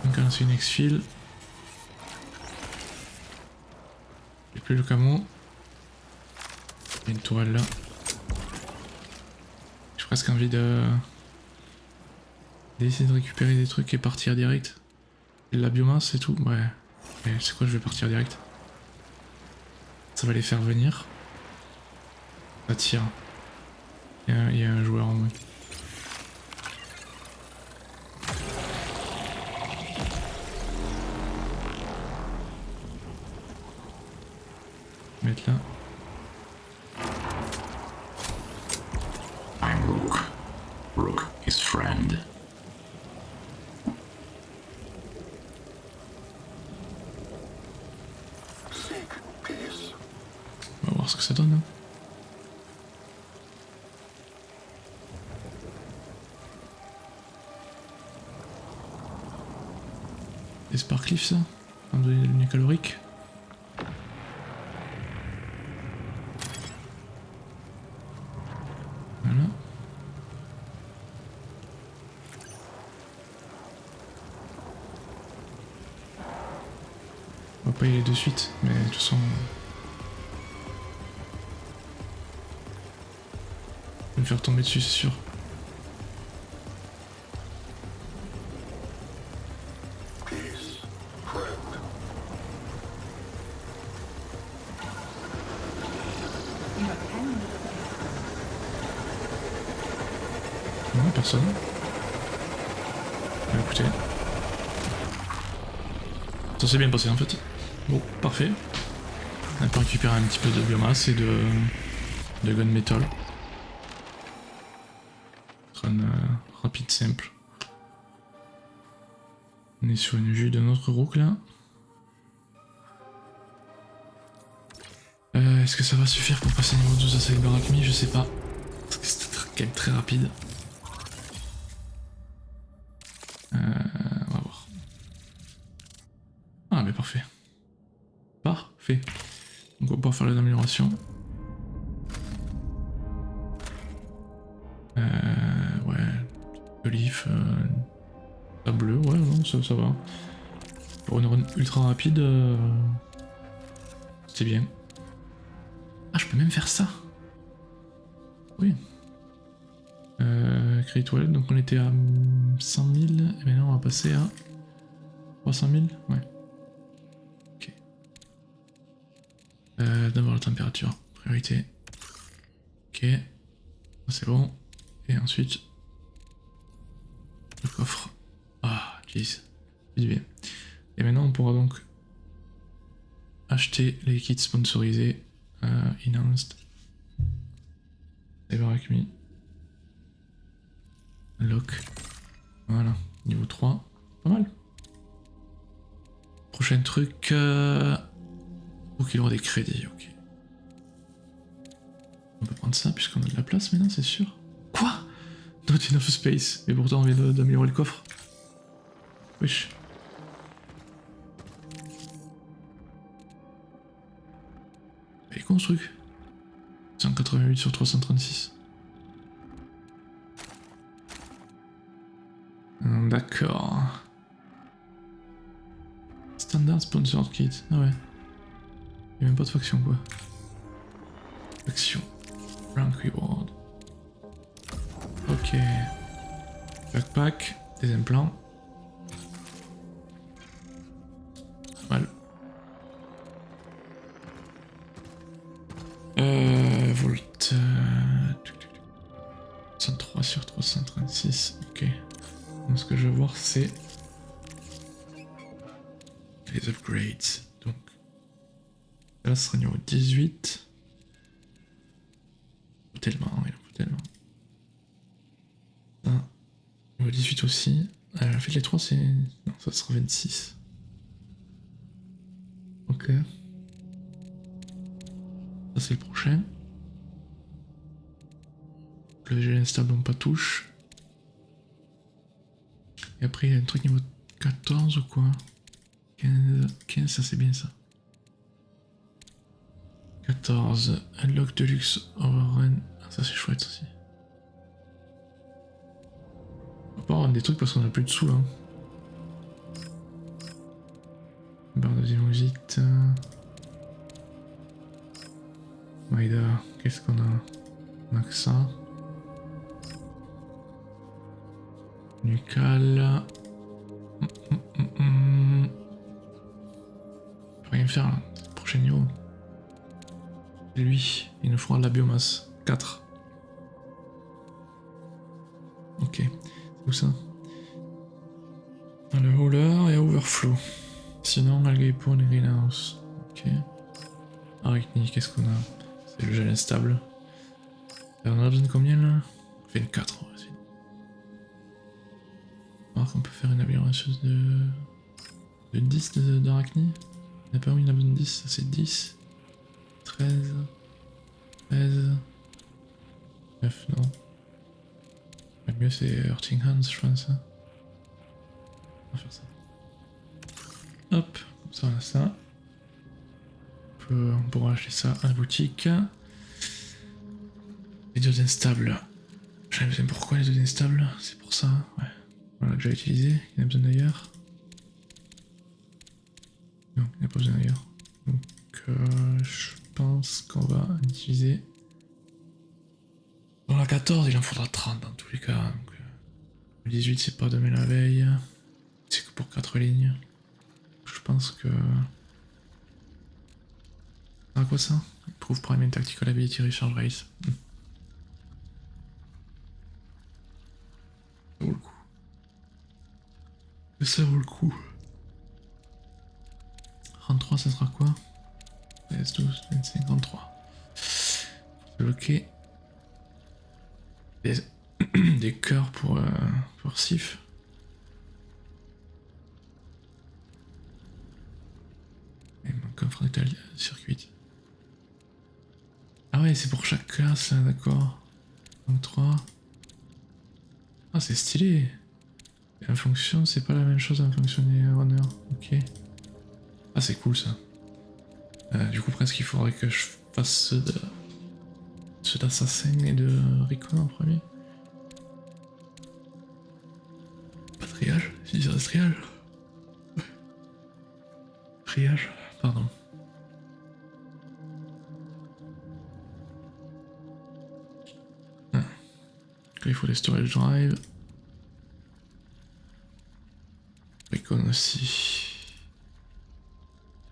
Donc là c'est une exfil. J'ai plus le camo. Il y a une tourelle là. J'ai presque envie d'essayer de récupérer des trucs et partir direct. Et la biomasse et tout, ouais. Et c'est quoi, je vais partir direct. Ça va les faire venir. Ça tire. Il y a un joueur en mode. Mettre là. I'm Rook. Rook is friend. Seek peace. On va voir ce que ça donne. Hein. Des sparklifs ça? On va donner des lumières caloriques. Voilà. On va pas y aller de suite, mais de toute façon... Je vais me faire tomber dessus, c'est sûr. Peace. Friend. You have pen. Non, personne. Bah, écoutez. Ça s'est bien passé en fait. Bon, parfait. On a pu récupérer un petit peu de biomasse et de gunmetal. Run rapide simple. On est sur une vue de notre rook là. Est-ce que ça va suffire pour passer niveau 12 avec Barakmi? Je sais pas. Parce que c'était quand même très rapide. On va voir. Ah mais parfait. Parfait. Donc on va pouvoir faire les améliorations. Ouais. Olive. La bleue, ouais, non, ça va. Pour une run ultra rapide, c'est bien. Ah, je peux même faire ça. Oui. Créer toilette, donc on était à 100 000, et maintenant on va passer à 300 000, ouais. Ok. D'abord la température, priorité. Ok. C'est bon. Et ensuite, le coffre. Ah, jeez. C'est du bien. Et maintenant on pourra donc acheter les kits sponsorisés. Enhanced. Everacme. Lock. Voilà. Niveau 3. Pas mal. Prochain truc. Faut qu'il y aura des crédits, ok. On peut prendre ça puisqu'on a de la place maintenant, c'est sûr. Quoi? Not enough space. Et pourtant on vient d'améliorer le coffre. Wesh. Il est con ce truc. 188 sur 336. D'accord. Standard Sponsored Kit. Ah ouais. Il n'y a même pas de faction quoi. Faction. Rank Reward. Ok. Backpack. Des implants. Pas mal. Volt. 103 sur 336. Ok. Donc ce que je veux voir c'est les upgrades. Donc là ce sera niveau 18. tellement, il en faut tellement. Ah, niveau 18 aussi. En fait, les 3, c'est... Non, ça sera 26. Ok. Ça, c'est le prochain. Le VG instable, on pas touche. Et après, il y a un truc niveau 14 ou quoi? 15, ça c'est bien ça. 14, Unlock Deluxe Overrun. Ah, ça c'est chouette aussi. On va pas rendre des trucs parce qu'on a plus de sous là. Barre de dynamite. Maïda, qu'est-ce qu'on a? On a que ça. Nucal. Je peux rien faire là. Prochain niveau. Lui, il nous fera de la biomasse. 4. Ok. C'est où ça? Le Hauler et Overflow. Sinon, Algaepon et Greenhouse. Ok. Arachnie, qu'est-ce qu'on a? C'est le gel instable. On a besoin de combien là? 24. Alors qu'on peut faire une amélioration de 10 d'Arachnie. Il n'y a pas où il a besoin de 10, ça c'est 10. 13. 13. 9, non. Le mieux c'est Hurting Hands, je pense. On va faire ça. Hop, ça on a ça. On pourra acheter ça à la boutique. Les deux instables. J'avais besoin pourquoi les deux instables? C'est pour ça, ouais. On l'a déjà utilisé, il y en a besoin d'ailleurs. Non, il n'y a pas besoin d'ailleurs. Donc je pense qu'on va utiliser. Dans la 14, il en faudra 30 dans tous les cas. Donc, le 18 c'est pas demain la veille. C'est que pour 4 lignes. Je pense que... Ah quoi ça? Improve Prime and Tactical Ability Recharge Race. Ça vaut le coup. Ça vaut le coup. 33 ça sera quoi? 13, 12, 25, 33. Bloquer. Des cœurs pour Sif. Il manque un fractal circuit. Ah ouais, c'est pour chaque classe là, d'accord. Donc 3. Ah, c'est stylé. Et en fonction, c'est pas la même chose en fonction des runners. Ok. Ah, c'est cool ça. Du coup, presque il faudrait que je fasse ceux d'Assassin et de Recon en premier. Pas triage, si je dirais triage. Triage, pardon. Il faut les storage drive. Recon aussi.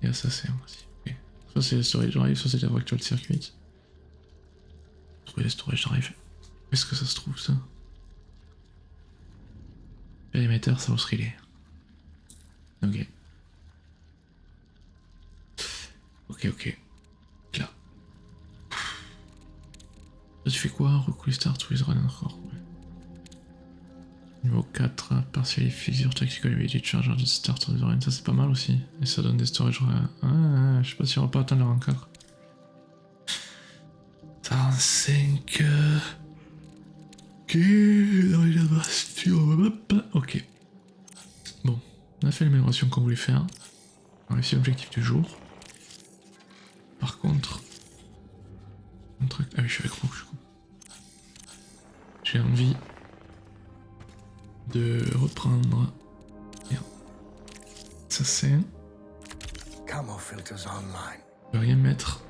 Et Assassin aussi. Okay. Soit c'est les storage drive, soit c'est la virtual circuit. Trouver les storage drive. Où est-ce que ça se trouve ça? Périmètre, ça va se relay. Ok. Ok. Là. Là tu fais quoi? Recouler start with run encore. Niveau 4, partially fix your tactical ability charge at start of the run. Ça c'est pas mal aussi. Et ça donne des storage. Ah, je sais pas si on va pas atteindre le rang 4. 45. Ok, ok. Bon, on a fait l'amélioration qu'on voulait faire. On a réussi l'objectif du jour. Par contre, un truc. Ah oui, je suis avec Rook, je suis con. J'ai envie de reprendre. Merde. Ça c'est. Camo filters online. Je vais rien mettre.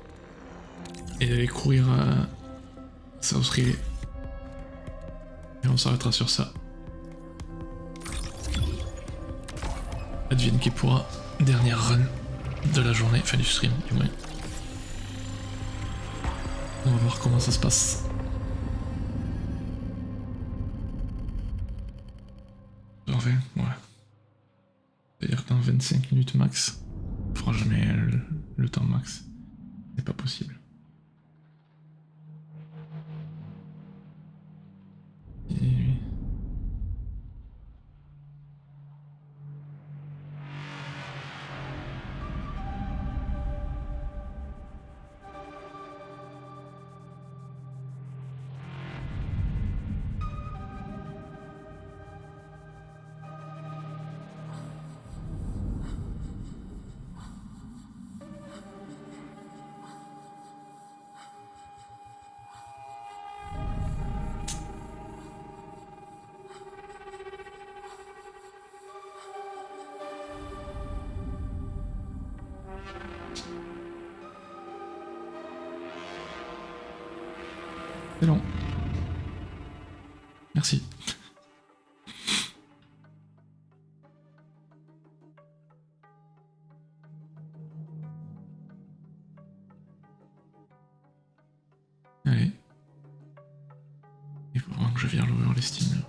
Et d'aller courir à South Relay. Et on s'arrêtera sur ça. Advienne qui pourra. Dernière run de la journée, enfin du stream du moins. On va voir comment ça se passe. Parfait, voilà. C'est-à-dire que dans 25 minutes max, on fera jamais le temps max. C'est pas possible. C'est long. Merci. Allez. Il faut vraiment que je vire l'over les Steam.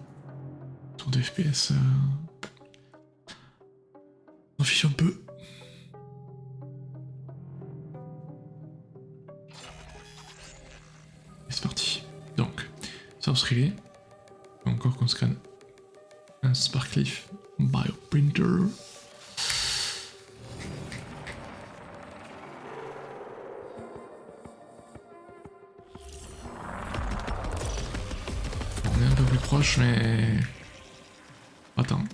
Tour de FPS. On fiche un peu. Et c'est parti. Donc, Source Relay. Encore qu'on scanne un Sparkleaf Bioprinter. On est un peu plus proche, mais... Attends.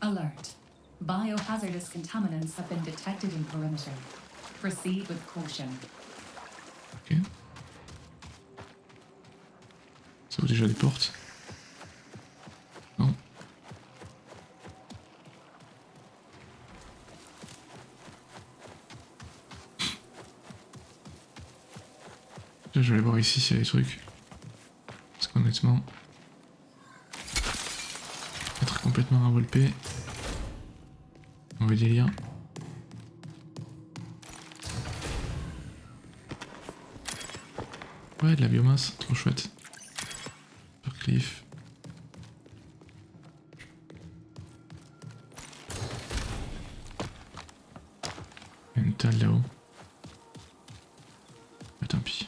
Alert. Biohazardous contaminants have been detected in perimeter. Proceed with caution. Ok. Ça ouvre déjà des portes. Non. Là, je vais aller voir ici s'il y a des trucs. Parce qu'honnêtement... Être complètement revolpé. Mauvais délire. Ouais, de la biomasse, trop chouette. Cliff. Il y a une table là-haut. Ah, tant pis.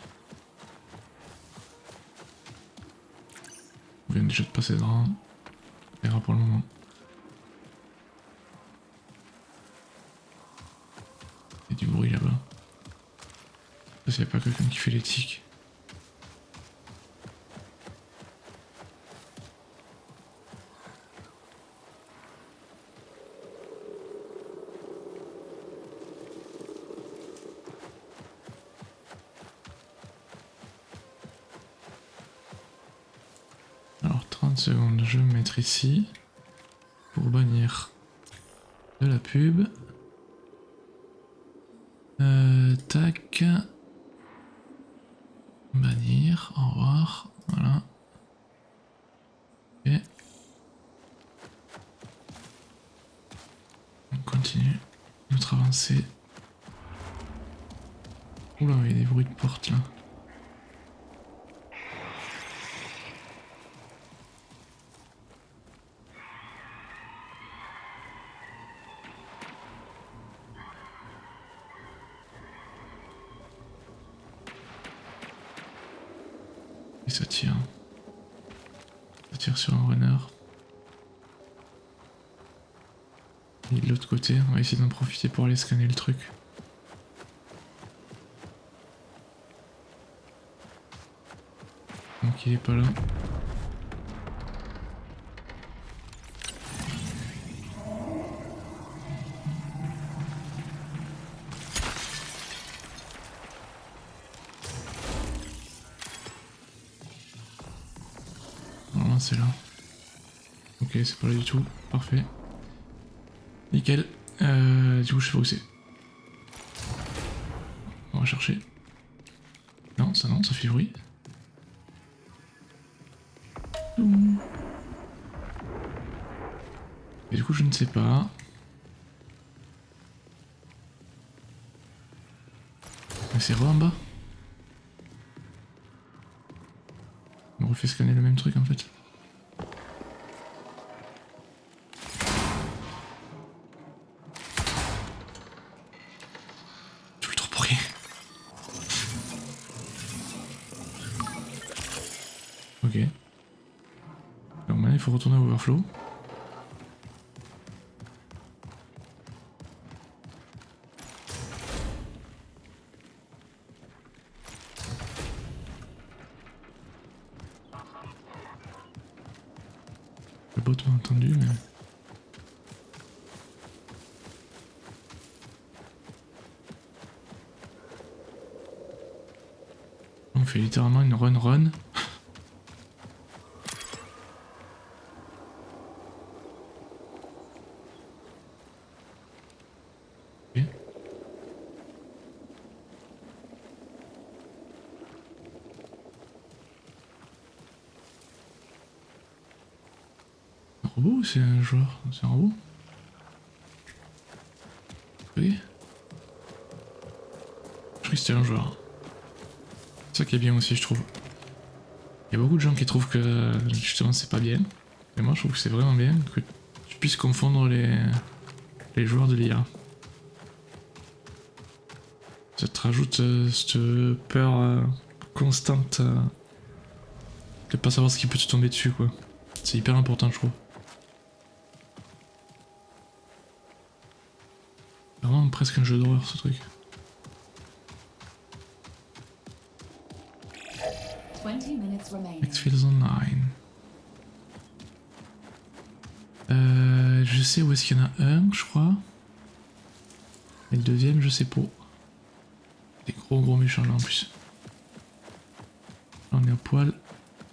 On vient déjà de passer devant. On verra pour le moment. Il y a du bruit là-bas. S'il n'y a pas quelqu'un qui fait les tics. Alors 30 secondes, je vais me mettre ici pour bannir de la pub. Tac. Bannir, au revoir, voilà. Ok. On continue notre avancée. Oula, il y a des bruits de porte là. Et ça tire. Ça tire sur un runner. Et de l'autre côté, on va essayer d'en profiter pour aller scanner le truc. Donc il est pas là. Normalement c'est là. Ok, c'est pas là du tout. Parfait. Nickel. Du coup je sais pas où c'est. On va chercher. Non, ça fait bruit. Et du coup je ne sais pas. Mais c'est re en bas. On refait scanner le même truc en fait. Je le trouve pour rien. Ok. Donc maintenant il faut retourner au overflow. Le bot m'a entendu mais... On fait littéralement une run. Ok. robot ou c'est un joueur? C'est un robot? Oui. Je crois que c'était un joueur. C'est ça qui est bien aussi, je trouve. Il y a beaucoup de gens qui trouvent que justement c'est pas bien. Mais moi je trouve que c'est vraiment bien que tu puisses confondre les joueurs de l'IA. Ça te rajoute cette peur constante de pas savoir ce qui peut te tomber dessus quoi. C'est hyper important je trouve. C'est vraiment presque un jeu d'horreur ce truc. 20 minutes remaining. X-Files Online. Je sais où est-ce qu'il y en a un, je crois. Et le deuxième, je sais pas. Des gros méchants là en plus. Là on est à poil.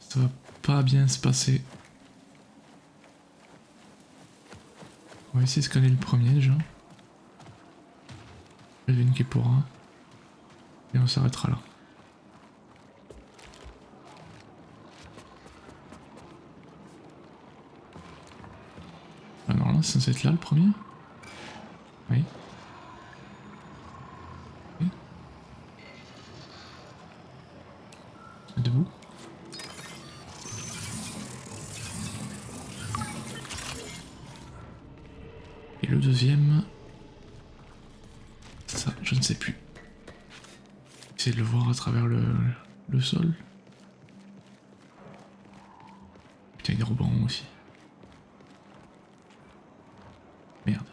Ça va pas bien se passer. On va essayer de scanner le premier déjà. Je vais niquer pour un. Et on s'arrêtera là. Ah non, là, c'est censé être là le premier. Oui. Oui. C'est debout. Et le deuxième... Ça, je ne sais plus. Essayer de le voir à travers le sol. Putain, il y a des robots en haut aussi. Merde.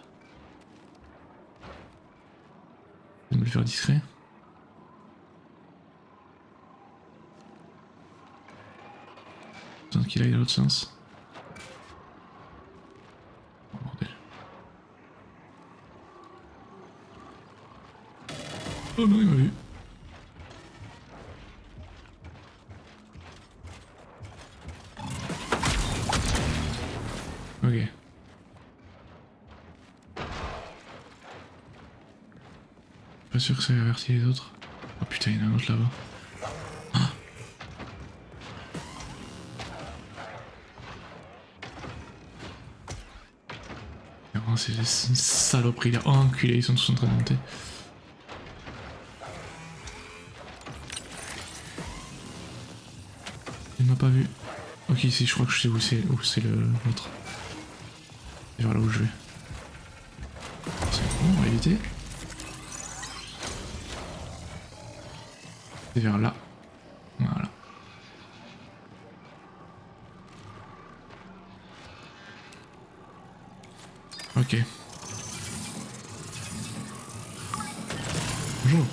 Je vais me le faire discret. Tant qu'il aille dans l'autre sens. Oh, bordel. Oh non, il m'a vu. Ok. Pas sûr que ça ait averti les autres. Oh putain, il y en a un autre là-bas. Ah. Oh, c'est une saloperie là. Oh, enculé, ils sont tous en train de monter. Il m'a pas vu. Ok, si, je crois que je sais où c'est l'autre. C'est vers là où je vais. C'est bon, on va éviter. C'est vers là. Voilà. Ok. Bonjour.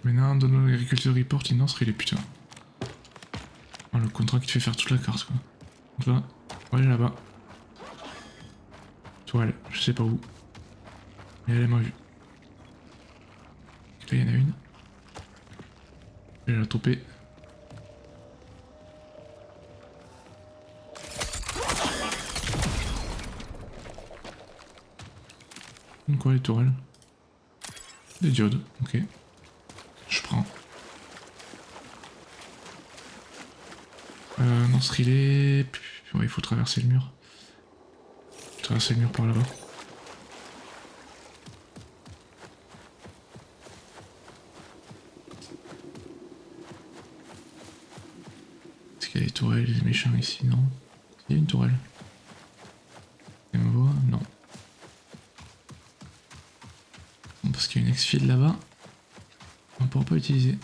Maintenant, donne l'agriculture report, il lance il est putain. Oh, le contrat qui te fait faire toute la carte quoi. Donc là, on va aller là-bas. Toile, je sais pas où. Mais elle m'a vu. Là, il y en a une. Je vais la toper. Quoi les tourelles? Des diodes, ok. Je prends. Non, ce relais... Ouais, il faut traverser le mur. Traverser le mur par là-bas. Est-ce qu'il y a des tourelles, des méchants ici? Non. Il y a une tourelle. Et me voit? Non. Bon, parce qu'il y a une exfil là-bas. On ne pourra pas utiliser.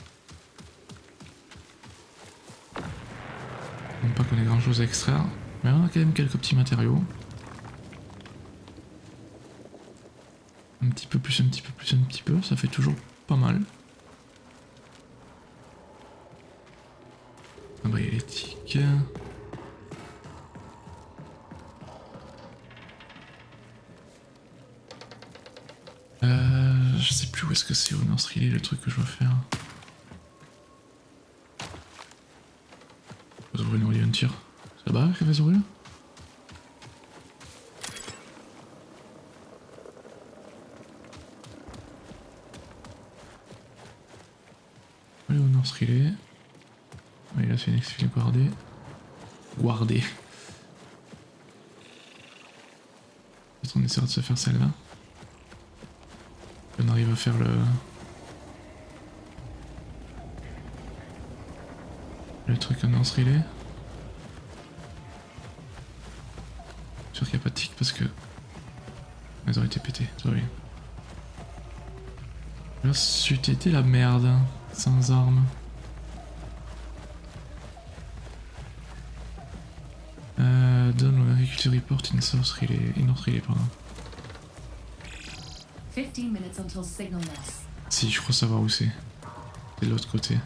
Même pas qu'on ait grand chose à extraire. Mais on a quand même quelques petits matériaux. Un petit peu plus, un petit peu plus, un petit peu. Ça fait toujours pas mal. Ah bah il y a les tics. Je sais plus où est-ce que c'est au North Relay le truc que je dois faire. Je vais ouvrir une tir. C'est là-bas qu'elle va s'ouvrir? Allez au North Relay. Oui il a fait une exfil guardée. Guardée. Peut-être on essaiera de se faire celle-là. On arrive à faire le truc en lance relais. Sûr qu'il n'y a pas de tic parce que elles auraient été pétées, ça va bien. Là, c'eût été la merde, hein, sans armes. Donne au agriculture report une source relay, une autre relais, pardon. 15 minutes until signalless. Si, je crois savoir où c'est. C'est de l'autre côté.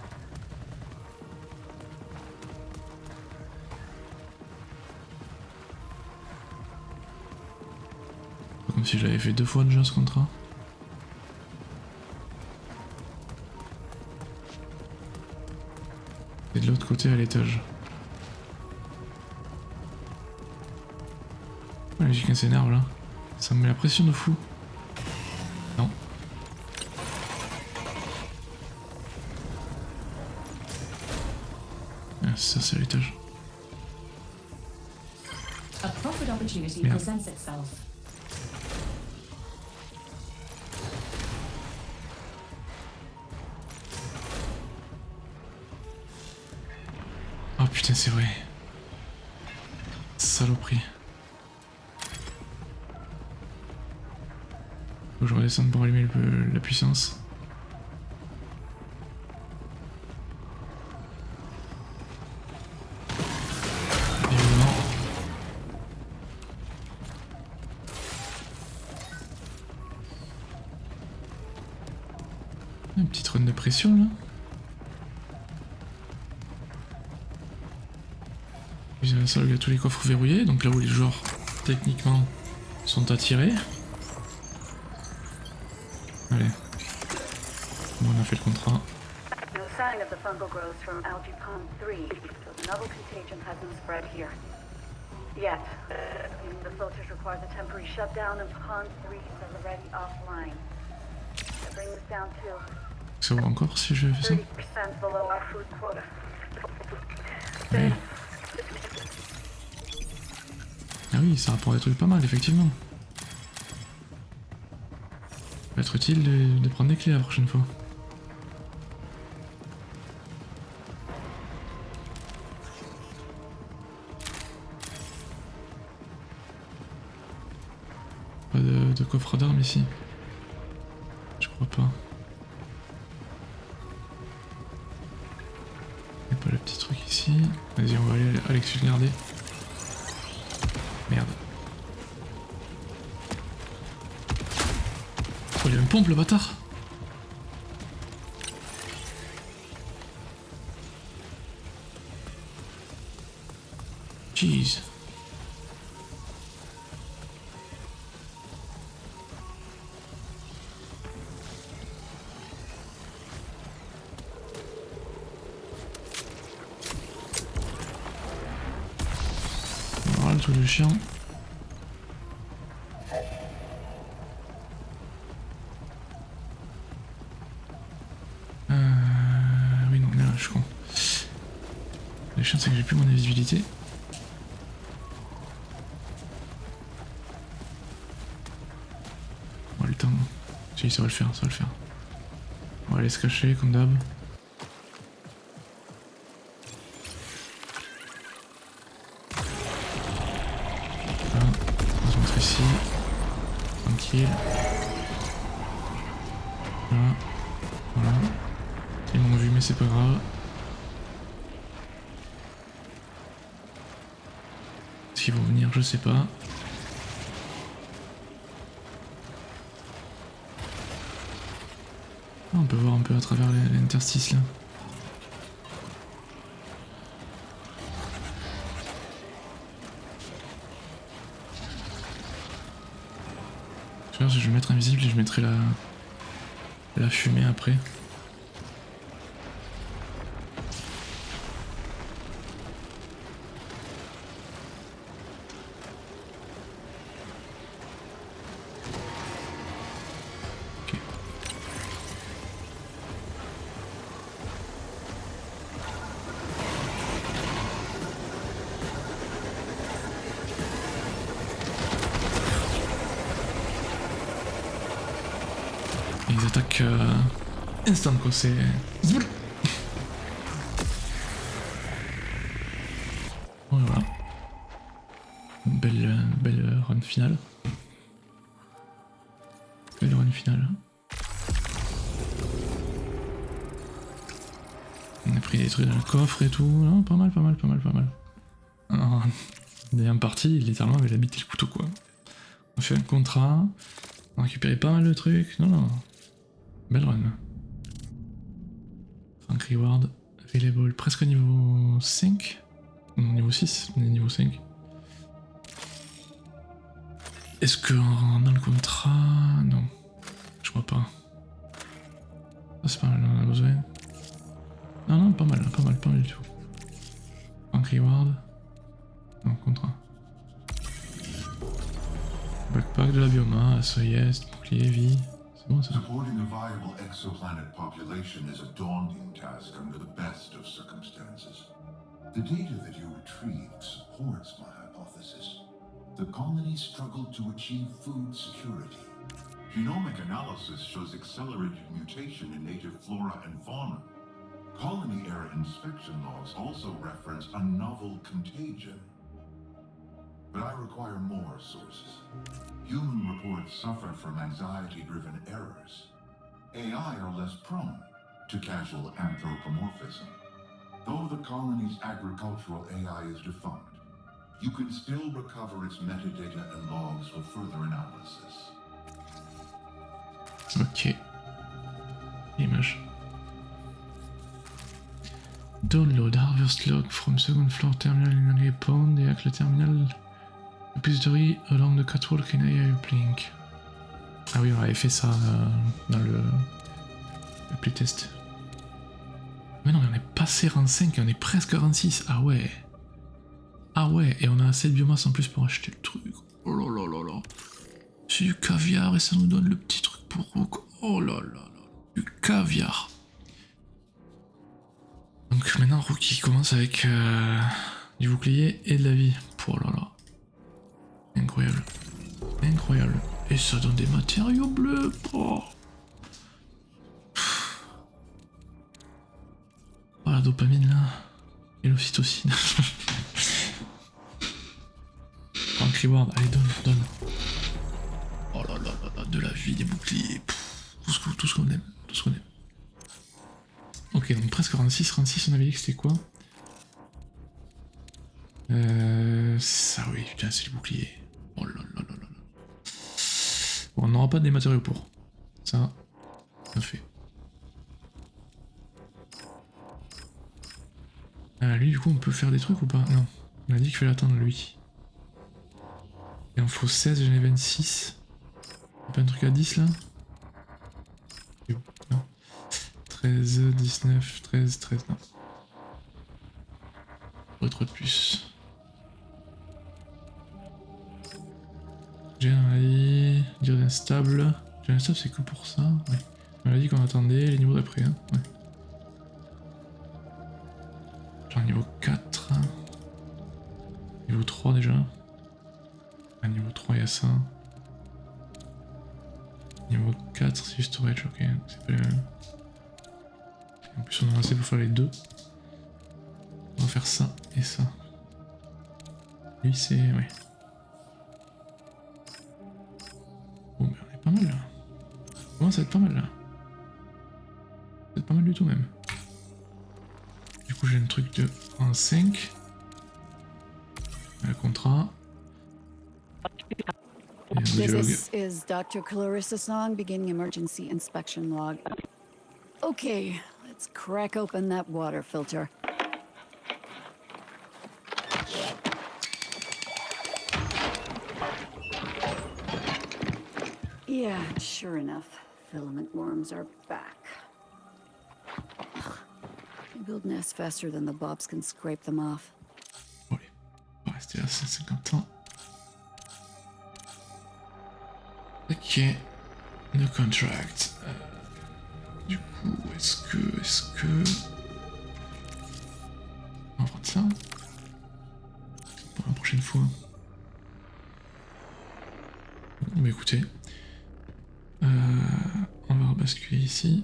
Pas comme si je l'avais fait 2 fois déjà ce contrat. C'est de l'autre côté à l'étage. Ouais, j'ai qu'un s'énerve là. Ça me met la pression de fou. Non. Ah, ça c'est à l'étage. A profit opportunity Merde. presents itself. Oh putain, c'est vrai. Saloperie. Faut que je redescende pour allumer la puissance. Évidemment. Une petite run de pression là. J'ai la salle où il y a tous les coffres verrouillés, donc là où les joueurs techniquement sont attirés. Allez. Bon, on a fait le contrat. No sign of the fungal growth from Algae Pond 3, so the novel contagion hasn't spread here. Yet. The filters requires a temporary shutdown and Pond 3 is already offline. That brings us down to Ça va encore si je fais ça? 30% below our food quota. Oui. Ah oui, ça rapporte des trucs pas mal, effectivement. Ça va être utile de prendre des clés la prochaine fois. Pas de coffre d'armes ici. Je crois pas. Y'a pas le petit truc ici. Vas-y, on va aller à l'exfilgarder. Merde. Oh, il a une pompe le bâtard. Jeez. Voilà le truc de chien. Oui, non, là, je suis con. Le chien, c'est que j'ai plus mon invisibilité. On va le temps. Si, ça va le faire, ça va le faire. On va aller se cacher, comme d'hab. Voilà, on va se mettre ici. Tranquille. Voilà. Voilà. Ils m'ont vu mais c'est pas grave. Est-ce qu'ils vont venir? Je sais pas. Ah, on peut voir un peu à travers l'interstice là. Je vais le mettre invisible et je mettrai la fumée après. Ok. des attaques instant quoi, c'est... Voilà. Belle run finale. Belle run finale. On a pris des trucs dans le coffre et tout. Non, pas mal. Alors, deuxième partie, littéralement, avec la bite et le couteau quoi. On fait un contrat. On a récupéré pas mal de trucs. Non. Belle run. Frank Reward. Available presque niveau 5. Non, niveau 6, on est niveau 5. Est-ce que dans le contrat... Non. Je crois pas. Ça c'est pas mal, on a besoin. Non, pas mal du tout. Frank Reward. Non, contrat. Backpack de la biomasse, yes, bouclier, vie. C'est bon ça. Supporting a viable exoplanet population is a daunting task under the best of circumstances. The data that you retrieved supports my hypothesis. The colony struggled to achieve food security. Genomic analysis shows accelerated mutation in native flora and fauna. Colony-era inspection logs also reference a novel contagion. But I require more sources. Human reports suffer from anxiety-driven errors. AI are less prone to casual anthropomorphism. Though the colony's agricultural AI is defunct, you can still recover its metadata and logs for further analysis. Ok. Image. Download harvest log from second floor terminal in a pond et avec le terminal repository along the catwalk in AI Uplink. Ah oui, on avait fait ça dans le playtest. Mais non, mais on est passé rang 5 et on est presque rang 6. Ah ouais. Ah ouais, et on a assez de biomasse en plus pour acheter le truc. Oh là là là là. C'est du caviar et ça nous donne le petit truc pour Rook. Oh là là là. Du caviar. Donc maintenant Rook il commence avec du bouclier et de la vie. Oh là là. Incroyable. Incroyable. Et ça donne des matériaux bleus. Oh. Oh la dopamine là. Et l'ocytocine. Frank Reward, allez donne. Oh là là là là, de la vie, des boucliers. Tout ce qu'on aime. Ok, donc presque rang 6, on avait dit que c'était quoi? Ça oui, putain c'est le bouclier. Oh là là là là là. Bon, on n'aura pas des matériaux pour. Ça, fait. Lui du coup on peut faire des trucs ou pas? Non, on a dit qu'il fallait attendre lui. Il en faut 16, j'en ai 26. Y'a pas un truc à 10 là? Non. 13, 19, 13, non. Trop de plus. Général, dire instable. Général instable c'est que pour ça? Ouais. On a dit qu'on attendait les niveaux d'après, hein? Ouais. Genre niveau 4. Niveau 3 déjà. Ah, niveau 3 il y a ça. Niveau 4 c'est du storage, ok. C'est pas le même. En plus on en a assez pour faire les deux. On va faire ça et ça. Lui c'est... ouais. Bon mais on est pas mal là. Comment ça va être pas mal là? Ça va être pas mal du tout même. Du coup j'ai un truc de 1,5. Un contrat. This is Dr. Clarissa Song beginning emergency inspection log. Okay, let's crack open that water filter. Yeah, sure enough, filament worms are back. They build nests faster than the bobs can scrape them off. Oui, on va rester à 150 ans. Ok, le contract. Du coup, est-ce que... On va prendre ça pour la prochaine fois. Bon, bah écoutez, on va rebasculer ici.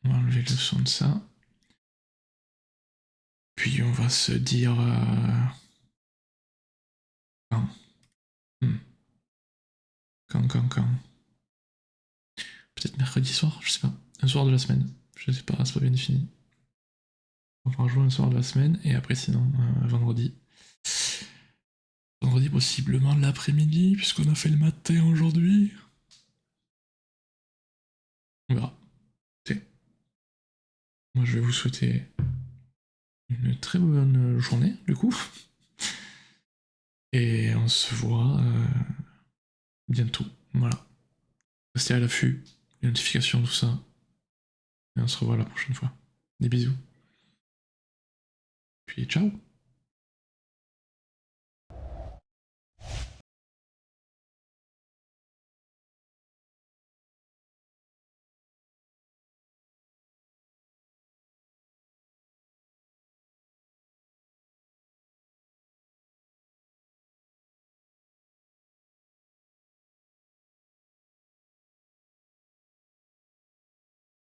On va enlever le son de ça. Puis on va se dire... Quand Quand Peut-être mercredi soir, je sais pas. Un soir de la semaine. Je sais pas, c'est pas bien défini. On va jouer un soir de la semaine, et après sinon, vendredi. Vendredi possiblement l'après-midi, puisqu'on a fait le matin aujourd'hui. On verra. Ok. Moi je vais vous souhaiter une très bonne journée, du coup. Et on se voit bientôt. Voilà. Restez à l'affût, les notifications, tout ça. Et on se revoit la prochaine fois. Des bisous. Puis ciao.